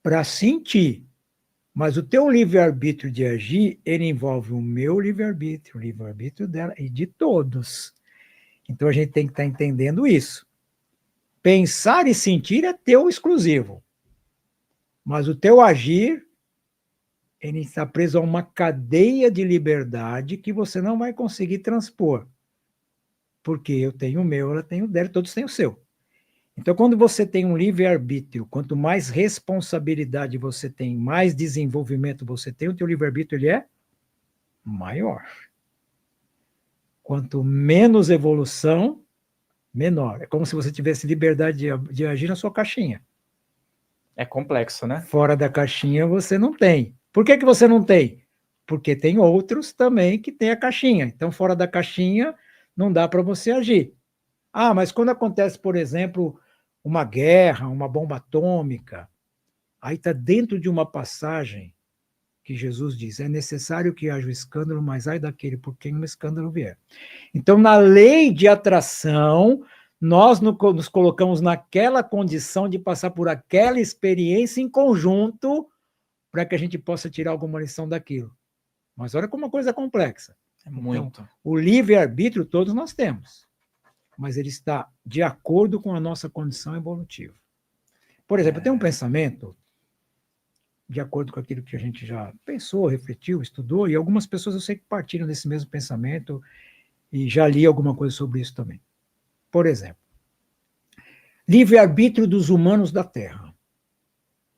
para sentir. Mas o teu livre-arbítrio de agir, ele envolve o meu livre-arbítrio, o livre-arbítrio dela e de todos. Então, a gente tem que estar entendendo isso. Pensar e sentir é teu exclusivo. Mas o teu agir, ele está preso a uma cadeia de liberdade que você não vai conseguir transpor. Porque eu tenho o meu, ela tem o dela, todos têm o seu. Então, quando você tem um livre-arbítrio, quanto mais responsabilidade você tem, mais desenvolvimento você tem, o teu livre-arbítrio ele é maior. Quanto menos evolução, menor. É como se você tivesse liberdade de agir na sua caixinha. É complexo, né? Fora da caixinha você não tem. Por que você não tem? Porque tem outros também que têm a caixinha. Então, fora da caixinha, não dá para você agir. Mas quando acontece, por exemplo, uma guerra, uma bomba atômica, aí está dentro de uma passagem que Jesus diz, é necessário que haja o escândalo, mas ai daquele por quem o escândalo vier. Então, na lei de atração, nós nos colocamos naquela condição de passar por aquela experiência em conjunto para que a gente possa tirar alguma lição daquilo. Mas olha como uma coisa complexa. É muito. Então, o livre-arbítrio todos nós temos, mas ele está de acordo com a nossa condição evolutiva. Por exemplo, tem um pensamento de acordo com aquilo que a gente já pensou, refletiu, estudou, e algumas pessoas eu sei que partilham desse mesmo pensamento e já li alguma coisa sobre isso também. Por exemplo, livre-arbítrio dos humanos da Terra,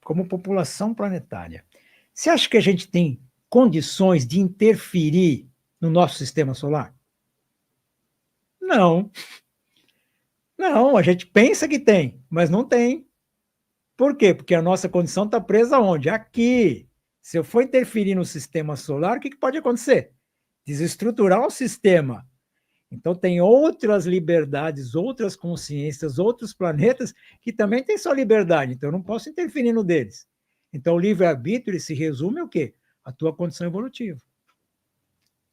como população planetária. Você acha que a gente tem condições de interferir no nosso sistema solar? Não. Não, a gente pensa que tem, mas não tem. Por quê? Porque a nossa condição está presa onde? Aqui. Se eu for interferir no sistema solar, o que pode acontecer? Desestruturar o sistema. Então, tem outras liberdades, outras consciências, outros planetas que também têm sua liberdade. Então, eu não posso interferir no deles. Então, o livre-arbítrio se resume ao quê? A tua condição evolutiva.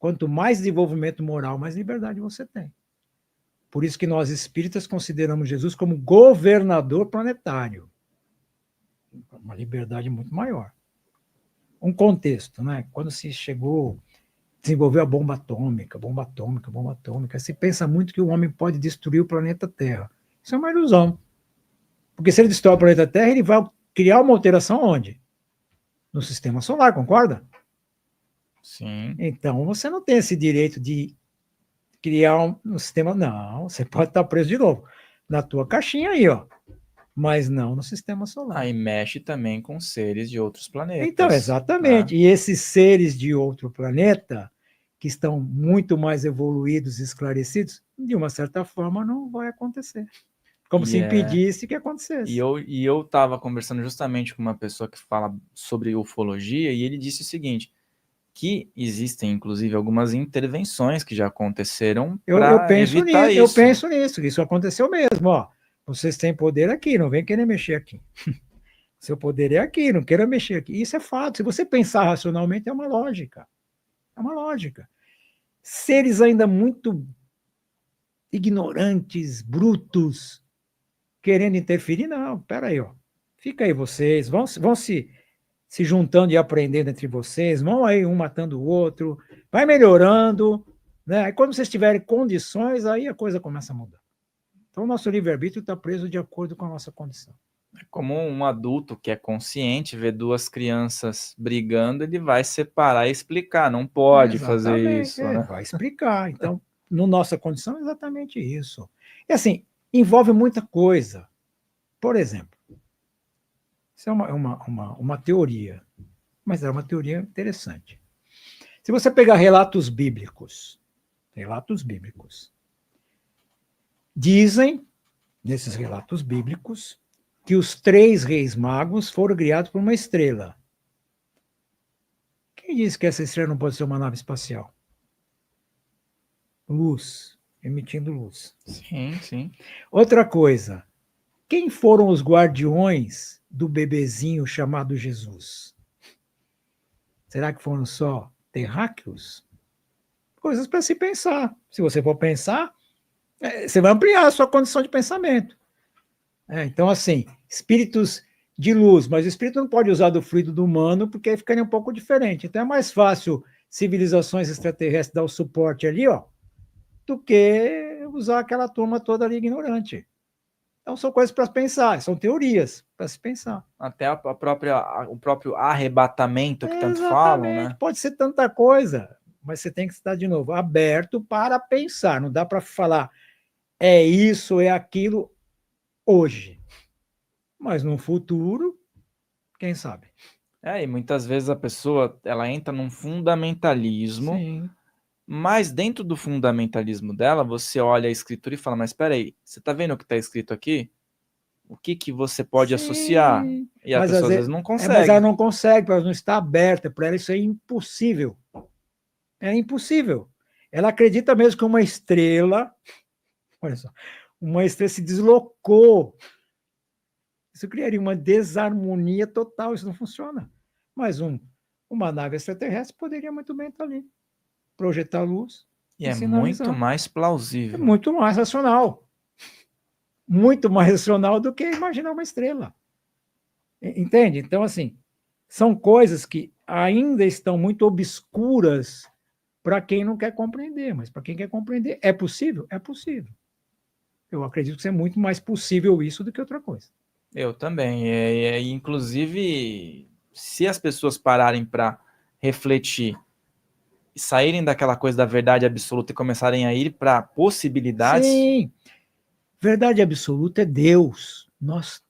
Quanto mais desenvolvimento moral, mais liberdade você tem. Por isso que nós espíritas consideramos Jesus como governador planetário. Uma liberdade muito maior. Um contexto, né? Quando se desenvolveu a bomba atômica, se pensa muito que o homem pode destruir o planeta Terra. Isso é uma ilusão. Porque se ele destrói o planeta Terra, ele vai criar uma alteração onde? No sistema solar, concorda? Sim. Então, você não tem esse direito de criar um sistema... Não, você pode estar preso de novo na tua caixinha aí, ó. Mas não no sistema solar. Aí mexe também com seres de outros planetas. Então, exatamente. Né? E esses seres de outro planeta, que estão muito mais evoluídos e esclarecidos, de uma certa forma não vai acontecer. Como se impedisse que acontecesse. E eu estava conversando justamente com uma pessoa que fala sobre ufologia, e ele disse o seguinte, que existem, inclusive, algumas intervenções que já aconteceram para evitar isso. Eu penso nisso, isso aconteceu mesmo, ó. Vocês têm poder aqui, não vem querer mexer aqui. Seu poder é aqui, não queira mexer aqui. Isso é fato. Se você pensar racionalmente, é uma lógica. É uma lógica. Seres ainda muito ignorantes, brutos, querendo interferir, não, peraí, ó. Fica aí vocês, vão se juntando e aprendendo entre vocês, vão aí um matando o outro, vai melhorando, né? Aí quando vocês tiverem condições, aí a coisa começa a mudar. Então, o nosso livre-arbítrio está preso de acordo com a nossa condição. Como um adulto que é consciente, vê duas crianças brigando, ele vai separar e explicar, não pode fazer isso. Né? Vai explicar. Então, na nossa condição, é exatamente isso. E assim, envolve muita coisa. Por exemplo, isso é uma teoria, mas é uma teoria interessante. Se você pegar relatos bíblicos, dizem, nesses relatos bíblicos, que os 3 reis magos foram criados por uma estrela. Quem disse que essa estrela não pode ser uma nave espacial? Luz, emitindo luz. Sim, sim. Outra coisa, quem foram os guardiões do bebezinho chamado Jesus? Será que foram só terráqueos? Coisas para se pensar. Se você for pensar, você vai ampliar a sua condição de pensamento. Então, assim, espíritos de luz, mas o espírito não pode usar do fluido do humano, porque aí ficaria um pouco diferente. Então, é mais fácil civilizações extraterrestres dar o suporte ali, ó, do que usar aquela turma toda ali ignorante. Então, são coisas para pensar, são teorias para se pensar. Até o próprio arrebatamento que tanto falam, né? Pode ser tanta coisa, mas você tem que estar, de novo, aberto para pensar. Não dá para falar, é isso, é aquilo, hoje. Mas no futuro, quem sabe? E muitas vezes a pessoa, ela entra num fundamentalismo, Sim. Mas dentro do fundamentalismo dela, você olha a escritura e fala, mas espera aí, você está vendo o que está escrito aqui? O que você pode associar? E a pessoa às vezes não consegue. Mas ela não consegue, ela não está aberta, para ela isso é impossível. É impossível. Ela acredita mesmo que uma estrela, olha só, uma estrela se deslocou. Isso criaria uma desarmonia total, isso não funciona. Mas uma nave extraterrestre poderia muito bem estar ali. Projetar luz. E é muito mais plausível. É muito mais racional. Muito mais racional do que imaginar uma estrela. Entende? Então, assim, são coisas que ainda estão muito obscuras para quem não quer compreender, mas para quem quer compreender, é possível? É possível. Eu acredito que é muito mais possível isso do que outra coisa. Eu também. Inclusive, se as pessoas pararem para refletir e saírem daquela coisa da verdade absoluta e começarem a ir para possibilidades... Sim, verdade absoluta é Deus. Nós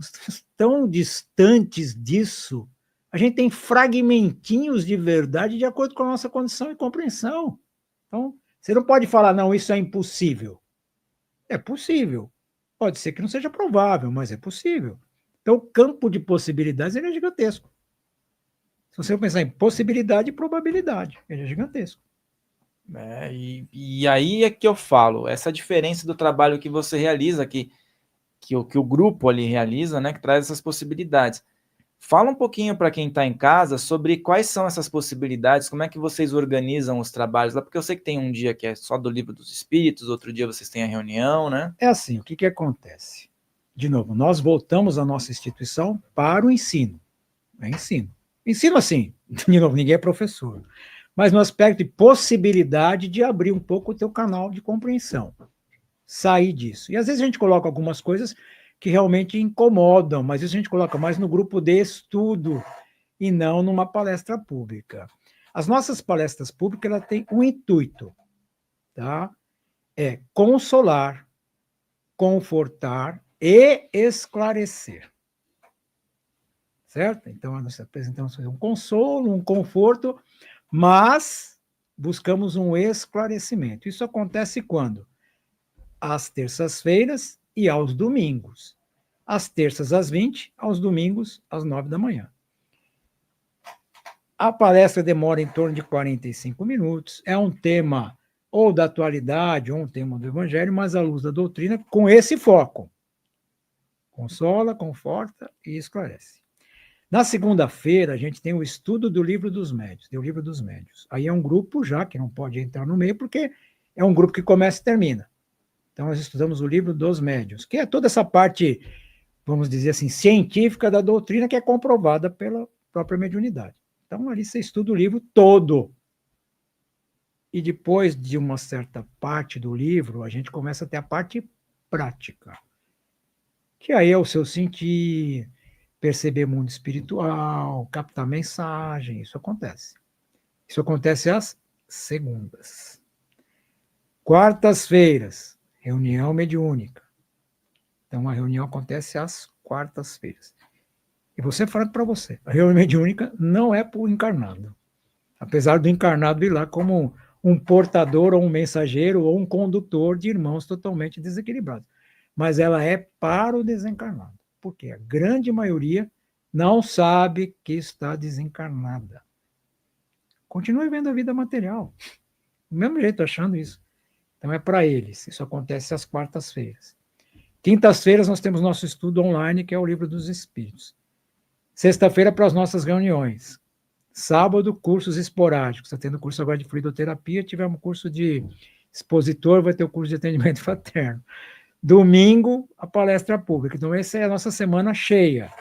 estamos tão distantes disso. A gente tem fragmentinhos de verdade de acordo com a nossa condição e compreensão. Então, você não pode falar, não, isso é impossível. É possível. Pode ser que não seja provável, mas é possível. Então, o campo de possibilidades ele é gigantesco. Se você pensar em possibilidade e probabilidade, ele é gigantesco. E aí é que eu falo, essa diferença do trabalho que você realiza, que o grupo ali realiza, né, que traz essas possibilidades. Fala um pouquinho para quem está em casa sobre quais são essas possibilidades, como é que vocês organizam os trabalhos lá, porque eu sei que tem um dia que é só do Livro dos Espíritos, outro dia vocês têm a reunião, né? É assim, o que acontece? De novo, nós voltamos a nossa instituição para o ensino. É ensino. Ensino assim, de novo, ninguém é professor, mas no aspecto de possibilidade de abrir um pouco o teu canal de compreensão, sair disso. E às vezes a gente coloca algumas coisas que realmente incomodam, mas isso a gente coloca mais no grupo de estudo e não numa palestra pública. As nossas palestras públicas ela têm um intuito, tá? É consolar, confortar e esclarecer. Certo? Então, nós apresentamos um consolo, um conforto, mas buscamos um esclarecimento. Isso acontece quando? Às terças-feiras e aos domingos. Às terças às 20, aos domingos às 9 da manhã. A palestra demora em torno de 45 minutos, é um tema ou da atualidade, ou um tema do evangelho, mas à luz da doutrina, com esse foco. Consola, conforta e esclarece. Na segunda-feira, a gente tem o estudo do Livro dos Médiuns, do Livro dos Médiuns. Aí é um grupo já, que não pode entrar no meio, porque é um grupo que começa e termina. Então, nós estudamos o Livro dos Médiuns, que é toda essa parte, vamos dizer assim, científica da doutrina, que é comprovada pela própria mediunidade. Então, ali você estuda o livro todo. E depois de uma certa parte do livro, a gente começa a ter a parte prática, que aí é o seu sentir, perceber mundo espiritual, captar mensagem, isso acontece. Isso acontece às segundas. Quartas-feiras, reunião mediúnica. Então, a reunião acontece às quartas-feiras. E você fala para você, a reunião mediúnica não é para o encarnado. Apesar do encarnado ir lá como um portador, ou um mensageiro, ou um condutor de irmãos totalmente desequilibrados. Mas ela é para o desencarnado. Porque a grande maioria não sabe que está desencarnada. Continua vendo a vida material. Do mesmo jeito, achando isso. Então é para eles. Isso acontece às quartas-feiras. Quintas-feiras nós temos nosso estudo online, que é o Livro dos Espíritos. Sexta-feira para as nossas reuniões. Sábado, cursos esporádicos. Está tendo curso agora de fluidoterapia, tivemos curso de expositor, vai ter o curso de atendimento fraterno. Domingo, a palestra pública. Então, essa é a nossa semana cheia.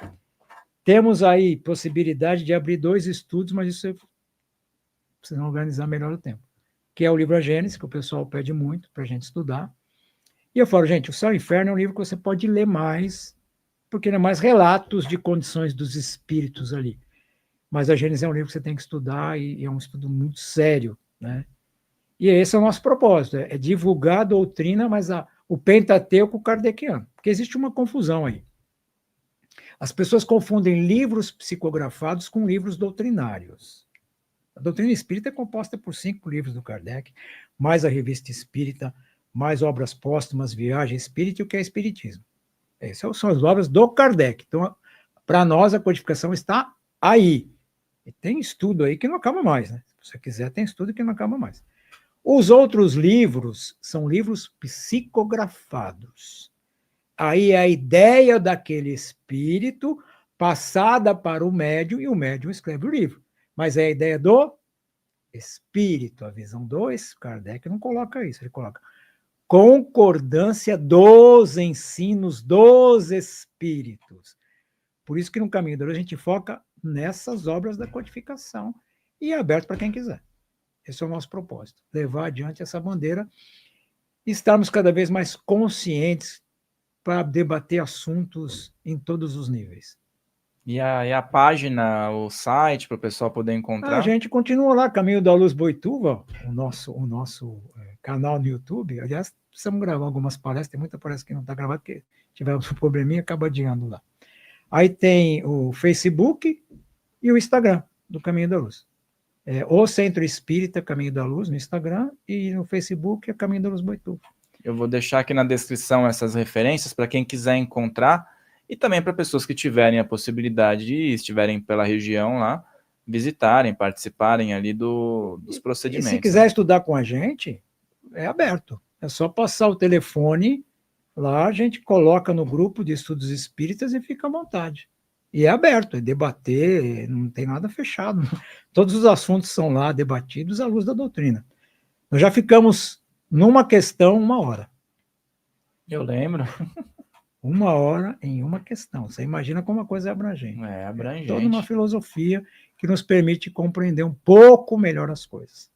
Temos aí possibilidade de abrir 2 estudos, mas isso precisa organizar melhor o tempo. Que é o livro A Gênese, que o pessoal pede muito para a gente estudar. E eu falo, gente, o Céu e o Inferno é um livro que você pode ler mais, porque ele é mais relatos de condições dos espíritos ali. Mas a Gênese é um livro que você tem que estudar e é um estudo muito sério, né? E esse é o nosso propósito, é divulgar a doutrina, mas o Pentateuco kardeciano, porque existe uma confusão aí. As pessoas confundem livros psicografados com livros doutrinários. A doutrina espírita é composta por 5 livros do Kardec, mais a Revista Espírita, mais obras póstumas, Viagem Espírita e o que é Espiritismo. Essas são as obras do Kardec. Então, para nós, a codificação está aí. E tem estudo aí que não acaba mais, né? Se você quiser, tem estudo que não acaba mais. Os outros livros são livros psicografados. Aí é a ideia daquele espírito passada para o médium e o médium escreve o livro. Mas é a ideia do espírito, a visão do Kardec não coloca isso, ele coloca concordância dos ensinos dos espíritos. Por isso que no Caminho da Luz a gente foca nessas obras da codificação e é aberto para quem quiser. Esse é o nosso propósito, levar adiante essa bandeira e estarmos cada vez mais conscientes para debater assuntos em todos os níveis. E a página, o site, para o pessoal poder encontrar? A gente continua lá, Caminho da Luz Boituva, o nosso canal no YouTube. Aliás, precisamos gravar algumas palestras, tem muita palestra que não está gravada, porque tivemos um probleminha, acaba adiando lá. Aí tem o Facebook e o Instagram do Caminho da Luz. O Centro Espírita Caminho da Luz no Instagram e no Facebook é Caminho da Luz Boituva. Eu vou deixar aqui na descrição essas referências para quem quiser encontrar e também para pessoas que tiverem a possibilidade de, estiverem pela região lá, visitarem, participarem ali dos procedimentos. E se quiser estudar com a gente, é aberto. É só passar o telefone lá, a gente coloca no grupo de estudos espíritas e fica à vontade. E é aberto, é debater, não tem nada fechado. Todos os assuntos são lá debatidos à luz da doutrina. Nós já ficamos numa questão 1 hora. Eu lembro. 1 hora em uma questão. Você imagina como a coisa é abrangente. É abrangente. Toda uma filosofia que nos permite compreender um pouco melhor as coisas.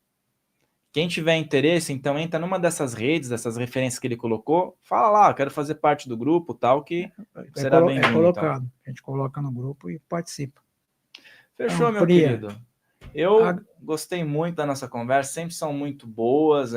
Quem tiver interesse, então entra numa dessas redes, dessas referências que ele colocou, fala lá, eu quero fazer parte do grupo, tal, que será bem-vindo. É colocado. Então. A gente coloca no grupo e participa. Fechou, meu querido. Eu gostei muito da nossa conversa, sempre são muito boas,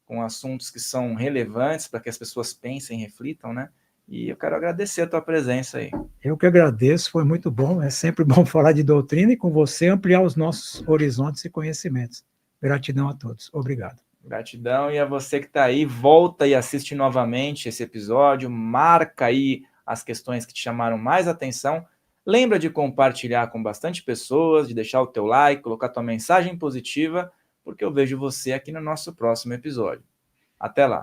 com assuntos que são relevantes para que as pessoas pensem e reflitam, né? E eu quero agradecer a tua presença aí. Eu que agradeço, foi muito bom. É sempre bom falar de doutrina e com você ampliar os nossos horizontes e conhecimentos. Gratidão a todos. Obrigado. Gratidão. E a você que está aí, volta e assiste novamente esse episódio, marca aí as questões que te chamaram mais atenção. Lembra de compartilhar com bastante pessoas, de deixar o teu like, colocar tua mensagem positiva, porque eu vejo você aqui no nosso próximo episódio. Até lá!